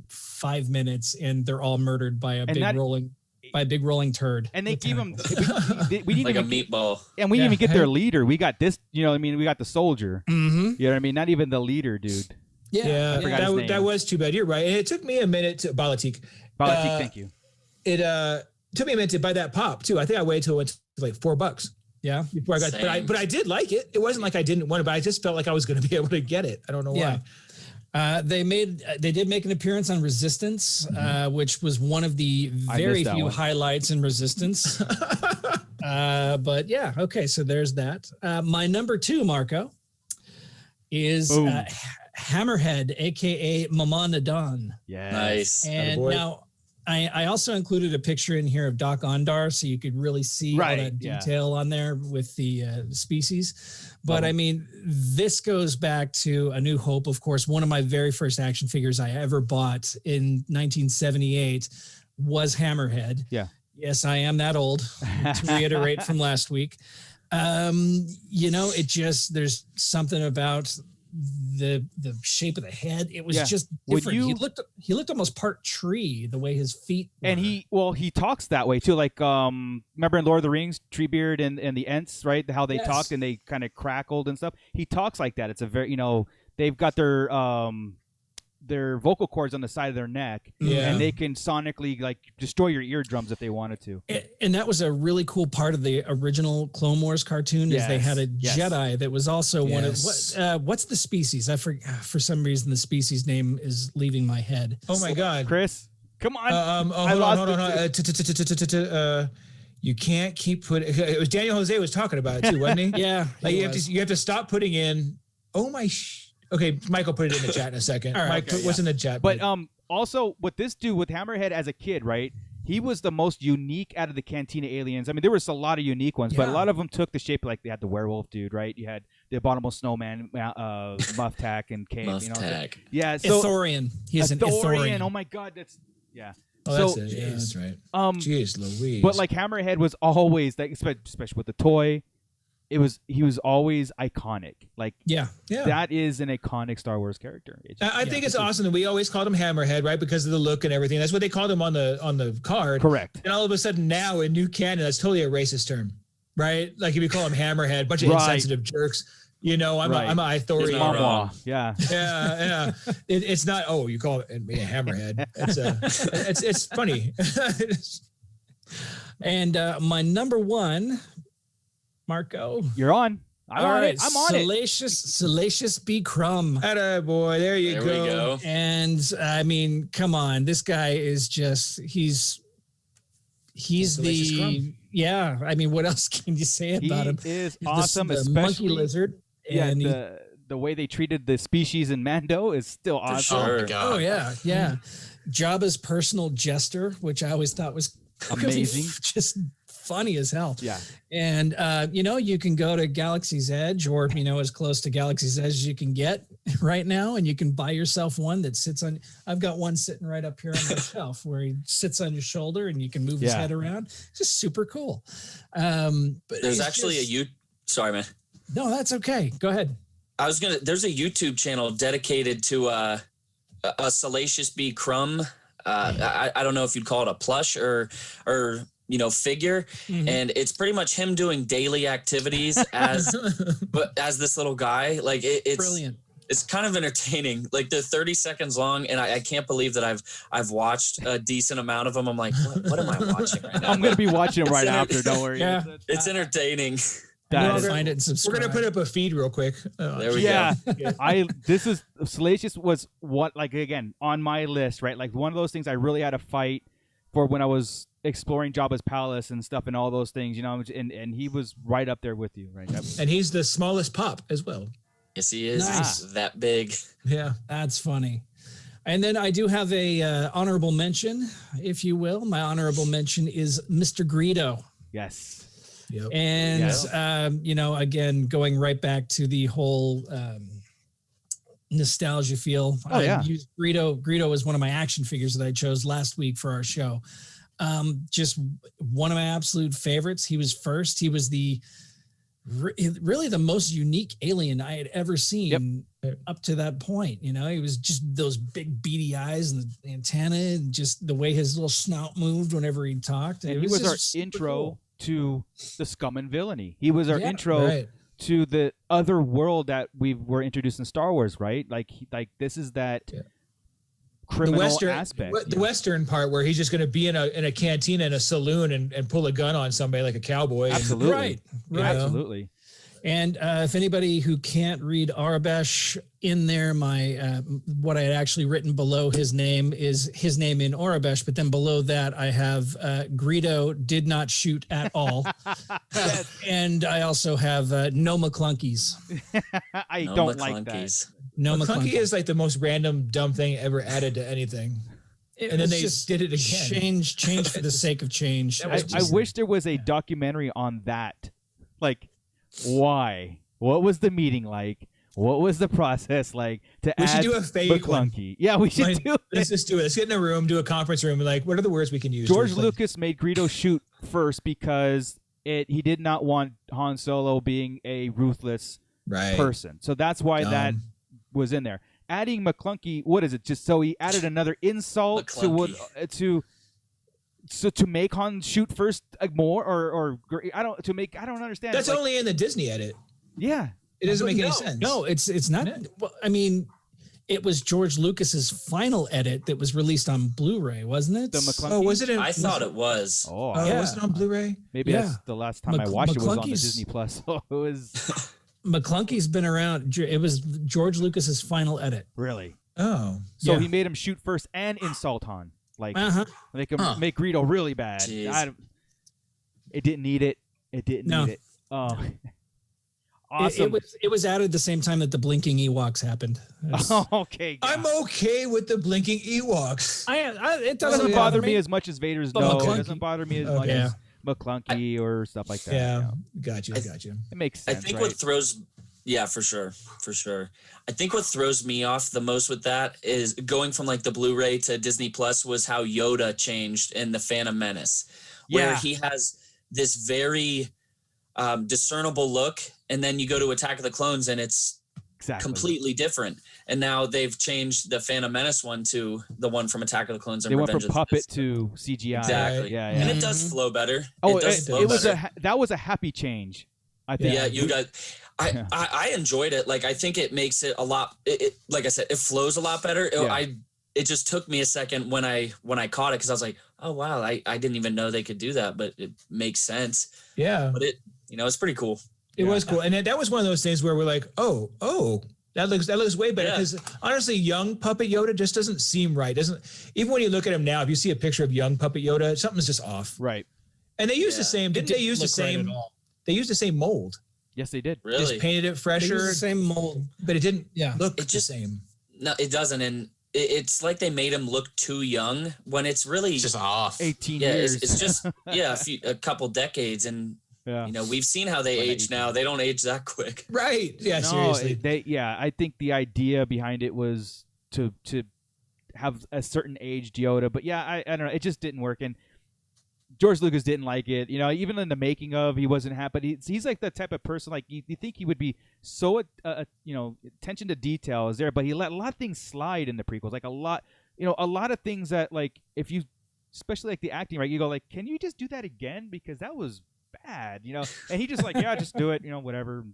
5 minutes and they're all murdered by a big rolling turd. And they gave him we didn't like even a meatball. And we didn't even get their leader. We got this, we got the soldier. Mm-hmm. You know what I mean? Not even the leader, dude. Yeah, forgot his name. that was too bad. You're right. And it took me a minute to Balatik. Thank you. It took me a minute to buy that pop too. I think I waited till it went to like $4 Yeah. before I got. But I did like it. It wasn't like I didn't want it, but I just felt like I was going to be able to get it. I don't know why. They did make an appearance on Resistance, which was one of the very few highlights in Resistance. But yeah, okay, so there's that. My number 2, Marco, is Hammerhead, aka Mama Nadan. Yeah, nice. And now I also included a picture in here of Doc Ondar, so you could really see all that detail on there with the species. But I mean, this goes back to A New Hope, of course. One of my very first action figures I ever bought in 1978 was Hammerhead. Yeah. Yes, I am that old, to reiterate from last week. There's something about the shape of the head. It was just different. He looked almost part tree, the way his feet were. And he talks that way too. Like remember in Lord of the Rings, Treebeard and the Ents, right? How they talked and they kind of crackled and stuff. He talks like that. It's a very they've got their vocal cords on the side of their neck, and they can sonically like destroy your eardrums if they wanted to. And that was a really cool part of the original Clone Wars cartoon. Is they had a Jedi that was also one of what's the species? I for some reason the species name is leaving my head. Oh my God, Chris, come on! Hold on. You can't keep putting. It was Daniel Jose was talking about it too, wasn't he? Yeah, like you have to stop putting in. Oh my. Okay, Michael put it in the chat in a second. All right, Mike, what's in the chat? But also, what this dude with Hammerhead as a kid, right? He was the most unique out of the Cantina aliens. I mean, there was a lot of unique ones, but a lot of them took the shape like they had the werewolf dude, right? You had the abominable snowman, Muff-Tack, and Cave. Muff-Tack. Yeah, so Ithorian. He's an Ithorian. Oh my God, that's Oh, so, that's right. Jeez Louise. But like Hammerhead was always like, especially with the toy. He was always iconic. Like that is an iconic Star Wars character. I think it's awesome that we always called him Hammerhead, right? Because of the look and everything. That's what they called him on the card. Correct. And all of a sudden now in new canon, that's totally a racist term, right? Like if you call him Hammerhead, bunch of insensitive jerks. I'm a Ithorian. Yeah. It's not. Oh, you call me a Hammerhead. It's funny. And my number 1. Marco, you're on. I'm on it. Salacious B. Crumb. Atta boy, there we go. And I mean, come on, this guy is just he's the I mean, what else can you say about him? He is awesome, the especially monkey lizard. And the way they treated the species in Mando is still awesome. Sure. Oh yeah. Jabba's personal jester, which I always thought was amazing, just funny as hell. Yeah. And you can go to Galaxy's Edge or as close to Galaxy's Edge as you can get right now, and you can buy yourself one that sits on. I've got one sitting right up here on my shelf where he sits on your shoulder and you can move his head around. It's just super cool. But there's actually sorry, man. No, that's okay. Go ahead. There's a YouTube channel dedicated to a Salacious B. Crumb. I don't know if you'd call it a plush or figure, and it's pretty much him doing daily activities as this little guy. Like it's brilliant. It's kind of entertaining. Like they're 30 seconds long, and I can't believe that I've watched a decent amount of them. I'm like, what am I watching right now? I'm gonna be watching it right after. Don't worry. Yeah. It's entertaining. Find it and subscribe. We're gonna put up a feed real quick. There we go. This is Salacious was what, like, again, on my list, right? Like one of those things I really had to fight for when I was exploring Jabba's palace and stuff and all those things, and he was right up there with you, right? And he's the smallest pop as well. Yes, he is. Nice. He's that big. Yeah, that's funny. And then I do have a honorable mention, if you will. My honorable mention is Mr. Greedo. Yes. Yep. And again, going right back to the whole nostalgia feel. I used Greedo. Greedo was one of my action figures that I chose last week for our show. Just one of my absolute favorites. He was first. He was really the most unique alien I had ever seen up to that point. He was just those big beady eyes and the antenna and just the way his little snout moved whenever he talked. And he was our intro to the scum and villainy. He was our intro to the other world that we were introduced in Star Wars, right? Like this is that criminal aspect. The Western part where he's just going to be in a cantina in a saloon and pull a gun on somebody like a cowboy. Absolutely. Right. Absolutely. And if anybody who can't read Aurebesh, in there, my what I had actually written below his name is his name in Aurebesh, but then below that I have Greedo did not shoot at all, and I also have no McClunkies. I don't like that. No McClunky is like the most random dumb thing ever added to anything. And then they just did it again. Change for the sake of change. I wish there was a documentary on that. Like, why? What was the meeting like? What was the process like to add? We should do a fake McClunky. Yeah, we should do it. Let's just do it. Let's get in a room, do a conference room, and like, what are the words we can use? George Lucas made Greedo shoot first because he did not want Han Solo being a ruthless person. So that's why that was in there. Adding McClunky, what is it? Just so he added another insult to make Han shoot first more or I don't understand. That's only in the Disney edit. Yeah. It doesn't make any sense. No, it's not. Well, I mean, it was George Lucas's final edit that was released on Blu-ray, wasn't it? The McClunky? Oh, was it? I thought it was. Oh, was it on Blu-ray? Maybe that's the last time I watched it was on the Disney Plus. So it was. McClunky's been around. It was George Lucas's final edit. Really? Oh. So he made him shoot first and insult Han. Like, make Greedo really bad. It didn't need it. It didn't need it. Oh. Awesome. It was added the same time that the blinking Ewoks happened. Okay. I'm okay with the blinking Ewoks. It doesn't bother me as much as Vader's nose. It doesn't bother me as much as McClunky or stuff like that. Yeah, you know? Gotcha. It makes sense. I think what throws, for sure. I think what throws me off the most with that is going from like the Blu-ray to Disney Plus was how Yoda changed in The Phantom Menace, where he has this very discernible look, and then you go to Attack of the Clones and it's completely different. And now they've changed the Phantom Menace one to the one from Attack of the Clones. And they went from puppet to CGI. Exactly. Yeah. And it does flow better. That was a happy change. I think. Yeah, you guys. I enjoyed it. Like, I think it makes it a lot. Like I said, it flows a lot better. It just took me a second when I caught it, because I was like, oh wow, I didn't even know they could do that, but it makes sense. Yeah. But it's pretty cool. It was cool, and that was one of those things where we're like, oh, that looks way better. Because honestly, young puppet Yoda just doesn't seem right. Even when you look at him now, if you see a picture of young puppet Yoda, something's just off. Right. And they used the same. Didn't they use the same? Right, they used the same mold. Yes, they did. Really? Just painted it fresher. The same mold, but it didn't look the same. No, it doesn't, and it's like they made him look too young when it's really just off. 18 years. It's just a couple decades, and we've seen how they age now. They don't age that quick. Right. Yeah, seriously. I think the idea behind it was to have a certain aged Yoda, but I don't know, it just didn't work, and George Lucas didn't like it. Even in the making of, he wasn't happy. He's like the type of person, like, you think he would be so attention to detail is there, but he let a lot of things slide in the prequels, like a lot of things that, like, if you, especially like the acting, right, you go like, can you just do that again, because that was bad, and he just like, just do it, whatever.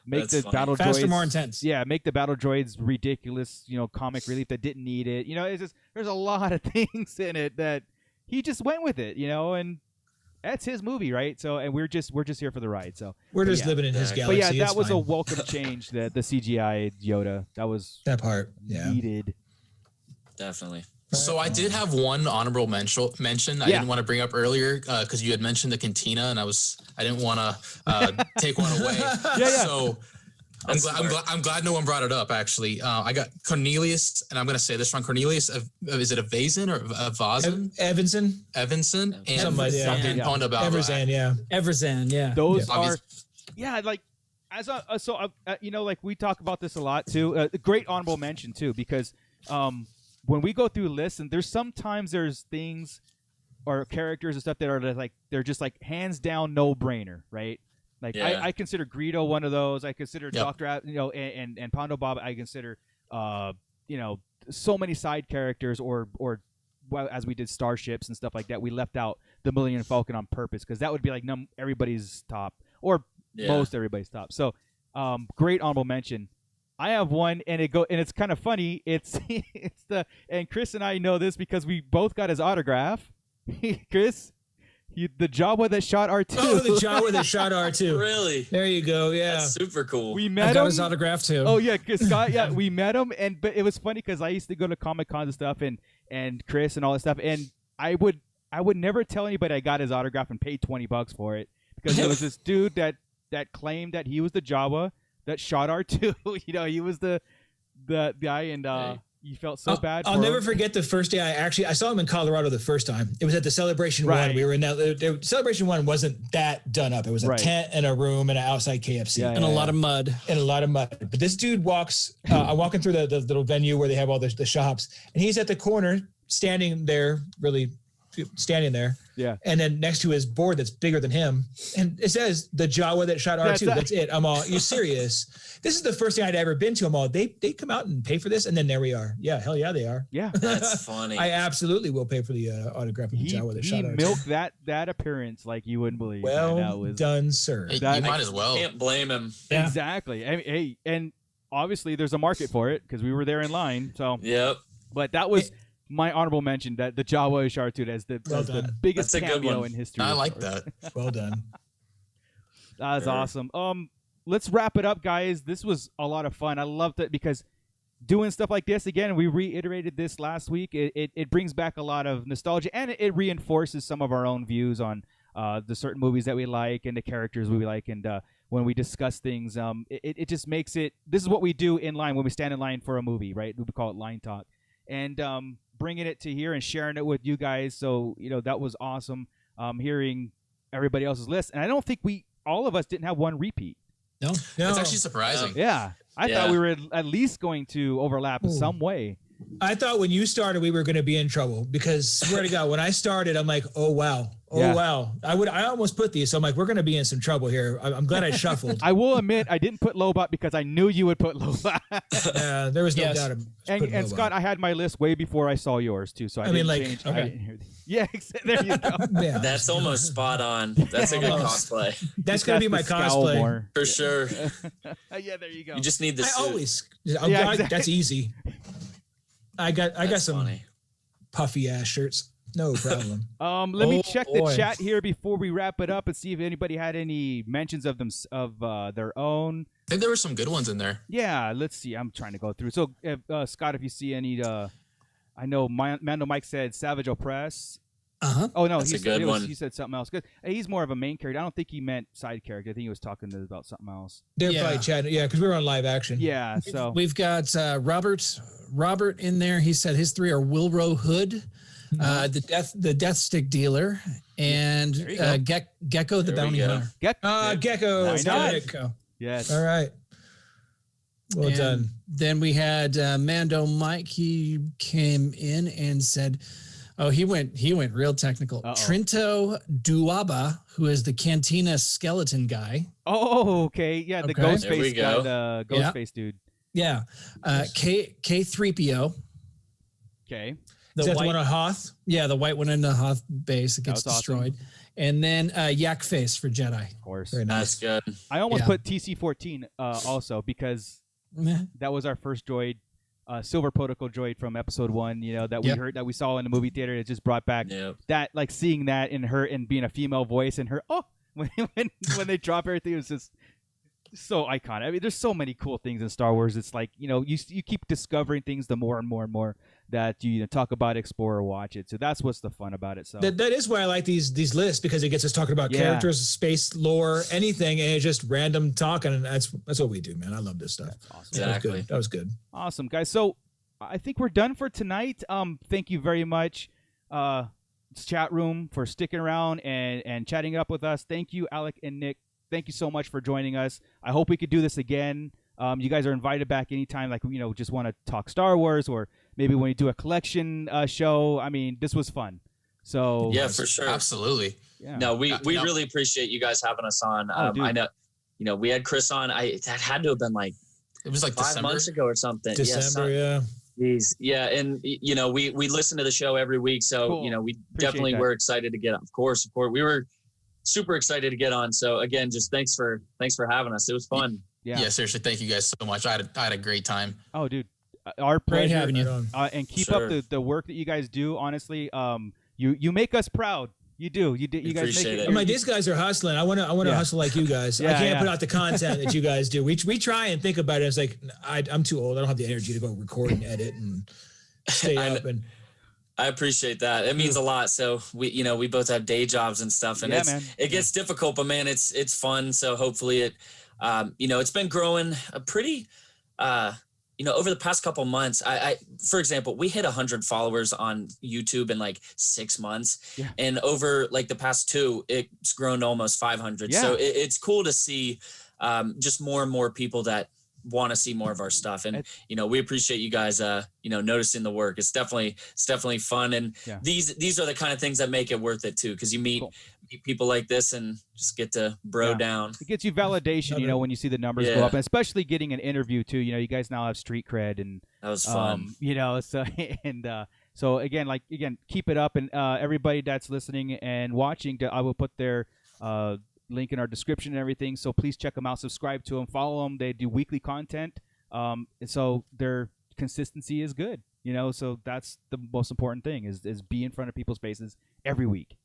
Make the battle droids faster, more intense. Yeah, make the battle droids ridiculous, comic relief that didn't need it. It's just, there's a lot of things in it that he just went with it, and that's his movie, right? So, and we're just here for the ride. So we're just living in his galaxy. But that was a welcome change. The CGI Yoda, that part needed. Definitely. So I did have one honorable mention. I didn't want to bring up earlier because you had mentioned the cantina, and I didn't want to take one away. So I'm glad no one brought it up. Actually, I got Cornelius, and I'm going to say this wrong. Cornelius, is it a Vazen or a Vazen? Evanson, and something about Everzan, Everzan, yeah. Those are, like, like we talk about this a lot too. Great honorable mention too, because when we go through lists, and there's things or characters and stuff that are like, they're just like hands down no brainer, right? Like, I consider Greedo one of those. I consider Dr. And Pondo Bob. I consider so many side characters, or as we did starships and stuff like that. We left out the Millennium Falcon on purpose, because that would be like everybody's top, or most everybody's top. So, great honorable mention. I have one, and it's kind of funny. It's and Chris and I know this because we both got his autograph. Chris, the Jawa that shot R2. Oh, the Jawa that shot R2. Really? There you go. Yeah. That's super cool. We met I got him. his autograph too. Oh yeah, Scott. Yeah, we met him, but it was funny because I used to go to Comic Cons and stuff, and Chris and all that stuff, and I would never tell anybody I got his autograph and paid $20 for it because there was this dude that claimed that he was the Jawa that shot R2. He was the guy, and you felt so bad. I'll never forget the first day I saw him in Colorado the first time. It was at the Celebration One. We were in that. Celebration One wasn't that done up. It was a tent and a room and an outside KFC and a lot of mud. But this dude walks. I'm walking through the little venue where they have all the shops, and he's at the corner, standing there. Yeah. And then next to his board that's bigger than him, and it says the Jawa that shot R2. That's it. I'm all, you serious? This is the first thing I'd ever been to. I'm all, they come out and pay for this, and then there we are. Yeah, hell yeah, they are. Yeah, that's funny. I absolutely will pay for the autograph of the Jawa that shot R2. He milked that appearance like you wouldn't believe. Well done, sir. You might as well. Can't blame him. Yeah. Exactly. I mean, hey, and obviously there's a market for it because we were there in line. So yep. But that was my honorable mention, that the Jawa Shartud as the biggest cameo in history. I like that. Well done. That was awesome. Let's wrap it up, guys. This was a lot of fun. I loved it because doing stuff like this again, we reiterated this last week. It brings back a lot of nostalgia, and it reinforces some of our own views on the certain movies that we like and the characters we like, and when we discuss things, it just makes it. This is what we do in line when we stand in line for a movie, right? We call it line talk, and bringing it to here and sharing it with you guys. So that was awesome. Hearing everybody else's list, and I don't think all of us didn't have one repeat. No, it's actually surprising. Yeah, I thought we were at least going to overlap in some way. I thought when you started, we were going to be in trouble because, swear to God, when I started, I'm like, oh wow. I almost put these. So I'm like, we're going to be in some trouble here. I'm glad I shuffled. I will admit, I didn't put Lobot because I knew you would put Lobot. There was no doubt. And Scott, I had my list way before I saw yours too. So I didn't change. Okay. I didn't hear yeah, there you go. Yeah. That's almost spot on. That's a good cosplay. That's going to be my cosplay. More. For sure. Yeah, there you go. You just need the suit. Exactly. That's easy. I got some funny. puffy ass shirts. No problem. Let me check the chat here before we wrap it up and see if anybody had any mentions of their own. I think there were some good ones in there. Yeah, let's see. I'm trying to go through. So, Scott, if you see any, I know Mando Mike said Savage Opress. Oh no, That's a good one. He said something else. Good. He's more of a main character. I don't think he meant side character. I think he was talking about something else. They're probably chatting. Yeah, because we were on live action. Yeah. So we've got Robert in there. He said his three are Wilro Hood, the Death Stick Dealer, and Gecko the Bounty Hunter. Gecko. Why not? Gecko. Yes. All right. Well done. Then we had Mando Mike. He came in and said, "Oh, he went real technical." Trinto Duaba, who is the Cantina skeleton guy. Oh, okay. Yeah, the Ghostface guy, the Ghostface dude. Yeah. K3PO. Okay. Is that the one on Hoth? Yeah, the white one in the Hoth base that gets destroyed. Awesome. And then Yak Face for Jedi. Of course. Very nice. That's good. I almost put TC-14 also because that was our first droid, Silver Protocol droid from Episode 1. That we heard, that we saw in the movie theater. It just brought back that, like seeing that in her and being a female voice and her. Oh, when they drop everything, it was just so iconic. I mean, there's so many cool things in Star Wars. It's like you keep discovering things the more and more and more that you talk about, explore, or watch it. So that's what's the fun about it. So that is why I like these lists, because it gets us talking about characters, space, lore, anything, and it's just random talking, and that's what we do, man. I love this stuff. That's awesome. Exactly. That was good. Awesome, guys. So I think we're done for tonight. Thank you very much, chat room, for sticking around and chatting up with us. Thank you, Alec and Nick. Thank you so much for joining us. I hope we could do this again. You guys are invited back anytime, like, just want to talk Star Wars, or maybe when you do a collection show. I mean, this was fun. So yeah, for sure. Absolutely. Yeah. No, we really appreciate you guys having us on. I know, we had Chris on. That had to have been like, it was like 5 months ago or something. December, yeah. Jeez. Yeah. And we listen to the show every week. So, cool. we appreciate definitely that. were excited to get, of course. We were super excited to get on. So again, just thanks for having us. It was fun. Yeah, seriously, thank you guys so much. I had a great time. Oh, dude, our Great pleasure. having you. And keep up the work that you guys do. Honestly, you make us proud. You do. You guys make Appreciate it. I'm like, these guys are hustling. I want to hustle like you guys. I can't put out the content that you guys do. We try and think about it. It's like I'm too old. I don't have the energy to go record and edit and stay up. And I appreciate that. It means a lot. So we both have day jobs and stuff, and it gets difficult, but man, it's fun. So hopefully it, it's been growing a pretty, over the past couple months. I for example, we hit 100 followers on YouTube in like 6 months, and over like the past 2, it's grown to almost 500. So it's cool to see just more and more people that want to see more of our stuff, and we appreciate you guys noticing the work. It's definitely fun, and these are the kind of things that make it worth it too, because you meet people like this and just get to down. It gets you validation, when you see the numbers go up, and especially getting an interview too. You guys now have street cred, and that was fun. So again, keep it up, and everybody that's listening and watching, I will put their link in our description and everything, so please check them out, subscribe to them, follow them. They do weekly content, and so their consistency is good, so that's the most important thing, is be in front of people's faces every week.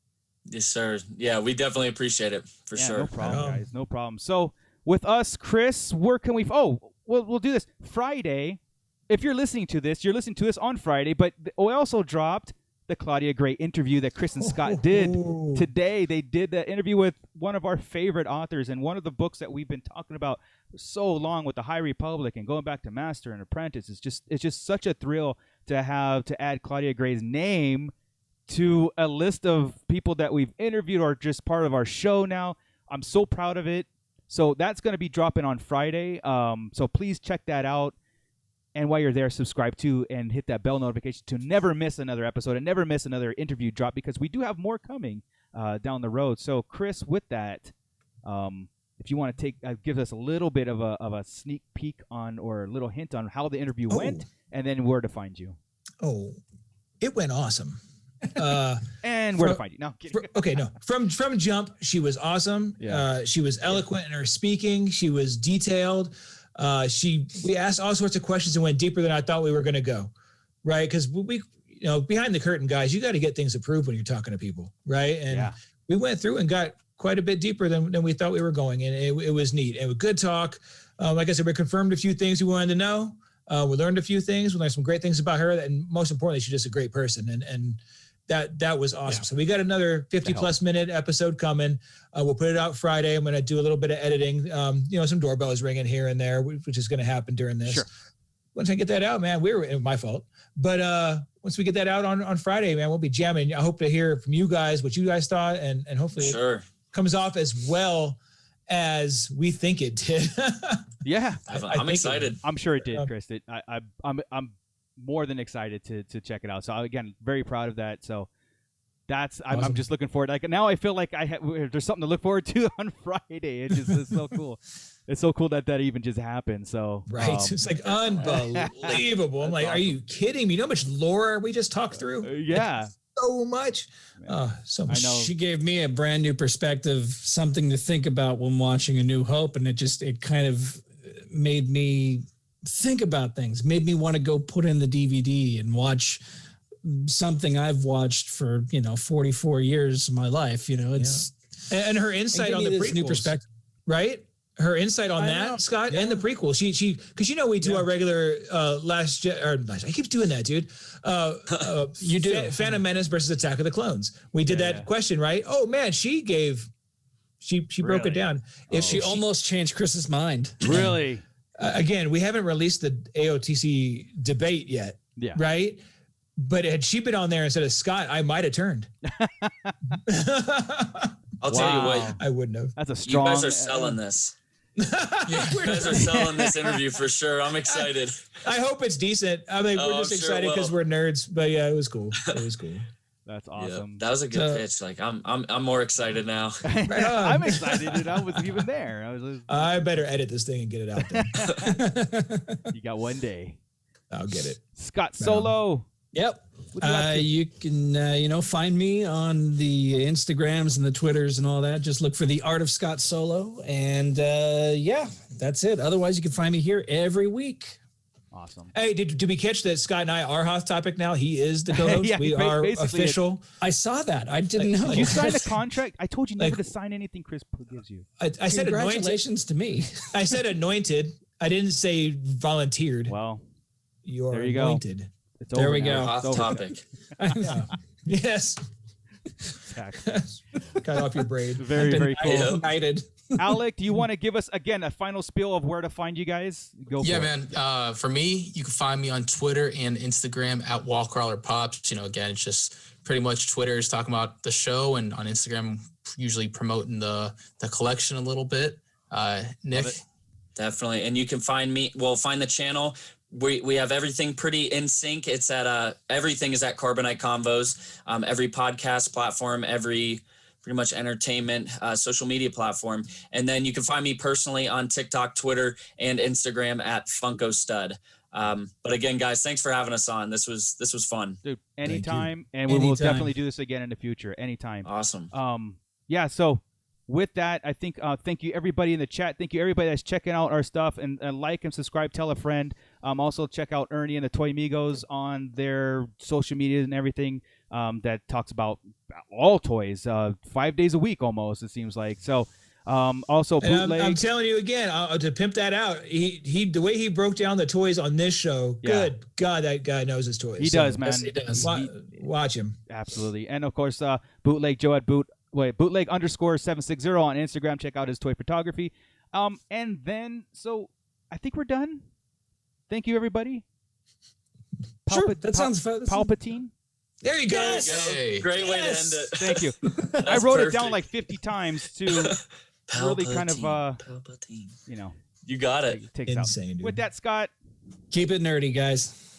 Yes, sir. Yeah, we definitely appreciate it for sure. No problem, guys. No problem. So with us, Chris, where can we we'll do this Friday. If you're listening to this on Friday, but we also dropped the Claudia Gray interview that Chris and Scott did today. They did the interview with one of our favorite authors, and one of the books that we've been talking about so long, with the High Republic and going back to Master and Apprentice. It's just such a thrill to add Claudia Gray's name to a list of people that we've interviewed or just part of our show now. I'm so proud of it. So that's going to be dropping on Friday. So please check that out. And while you're there, subscribe to and hit that bell notification to never miss another episode and never miss another interview drop, because we do have more coming down the road. So, Chris, with that, if you want to give us a little bit of a sneak peek on, or a little hint on how the interview went, and then where to find you. Oh, it went awesome. And where to find you? No, okay, no. From jump, she was awesome. Yeah. She was eloquent in her speaking. She was detailed. We asked all sorts of questions and went deeper than I thought we were going to go, right? Because we behind the curtain, guys, you got to get things approved when you're talking to people, right? And we went through and got quite a bit deeper than we thought we were going, and it was neat. It was good talk. Like I said, we confirmed a few things we wanted to know. We learned a few things. We learned some great things about her, and most importantly, she's just a great person, and that was awesome. Yeah. So we got another 50+ minute episode coming. We'll put it out Friday. I'm going to do a little bit of editing. Some doorbells ringing here and there, which is going to happen during this. Sure. Once I get that out, man, my fault. But once we get that out on Friday, man, we'll be jamming. I hope to hear from you guys what you guys thought, and hopefully it comes off as well as we think it did. Yeah, I'm excited. I'm sure it did, Chris. I'm more than excited to check it out. So again, very proud of that. So awesome. I'm just looking forward. Like now, I feel like there's something to look forward to on Friday. It's so cool. It's so cool that even just happened. So it's like unbelievable. I'm like, are you kidding me? You know how much lore we just talked through? Yeah. So much. So much. I know. She gave me a brand new perspective, something to think about when watching A New Hope. And it kind of made me think about things, made me want to go put in the DVD and watch something I've watched for 44 years of my life. And her insight on the prequels, new perspective, right? Her insight on that, Scott, and the prequel. She because we do our regular I keep doing that, dude. You do Phantom Menace versus Attack of the Clones. We did that question, right? Oh man, she broke it down. If she almost changed Chris's mind. Really. Again, we haven't released the AOTC debate yet, right? But had she been on there instead of Scott, I might have turned. I'll tell you what. I wouldn't have. That's a strong. You guys are selling this. You guys are selling this interview for sure. I'm excited. I hope it's decent. I mean, we're just excited because we're nerds. But yeah, it was cool. That's awesome. Yeah, that was a good pitch. Like I'm more excited now. I'm excited, dude. I wasn't even there. I better edit this thing and get it out there. You got one day. I'll get it. Scott Solo, Yep. What are you up to? You can, find me on the Instagrams and the Twitters and all that. Just look for The Art of Scott Solo. And that's it. Otherwise, you can find me here every week. Awesome. Hey, did we catch that Scott and I are Hot Topic now? He is the co-host. Yeah, we are basically official. I saw that. I didn't know. Did you sign a contract? I told you never Like- to sign anything Chris gives you. I said anointed. Congratulations to me. I said anointed. I didn't say volunteered. Well, You're there you go. anointed. it's There over we now. go. Hot It's over. topic. Yeah. Yes. Exactly. Cut off your braid. Very, very cool. United. Alec, do you want to give us again a final spiel of where to find you guys? Go. Yeah, for it. man. For me, you can find me on Twitter and Instagram at Wallcrawler Pops. Again, it's just pretty much Twitter is talking about the show, and on Instagram, usually promoting the collection a little bit. Nick. Definitely. And you can find the channel. We have everything pretty in sync. It's at everything is at Carbonite Convos. Every podcast platform, every pretty much entertainment social media platform. And then you can find me personally on TikTok, Twitter, and Instagram at Funko Stud. But again, guys, thanks for having us on. This was fun. Dude, anytime, and we will Anytime. definitely do this again in the future. Anytime. Awesome. Yeah. So with that, I think thank you everybody in the chat. Thank you everybody that's checking out our stuff and like and subscribe. Tell a friend. Also check out Ernie and the Toy Migos on their social media and everything. That talks about all toys 5 days a week almost. It seems like so. Also And bootleg. I'm telling you again, to pimp that out, he the way he broke down the toys on this show, Yeah. good God, that guy knows his toys. He does, man. Yes, he does. Watch him. Absolutely. And of course, bootleg Joe at bootleg_760 on Instagram. Check out his toy photography. And then, so I think we're done. Thank you, everybody. Sure, that sounds fun. Palpatine. There you go. Yes. Hey. Great way to end Yes. it. Thank you. I That's wrote it perfect. down like 50 times to really kind of, Palpatine. you know, You got it. take it out. Insane, dude. With that, Scott. Keep it nerdy, guys.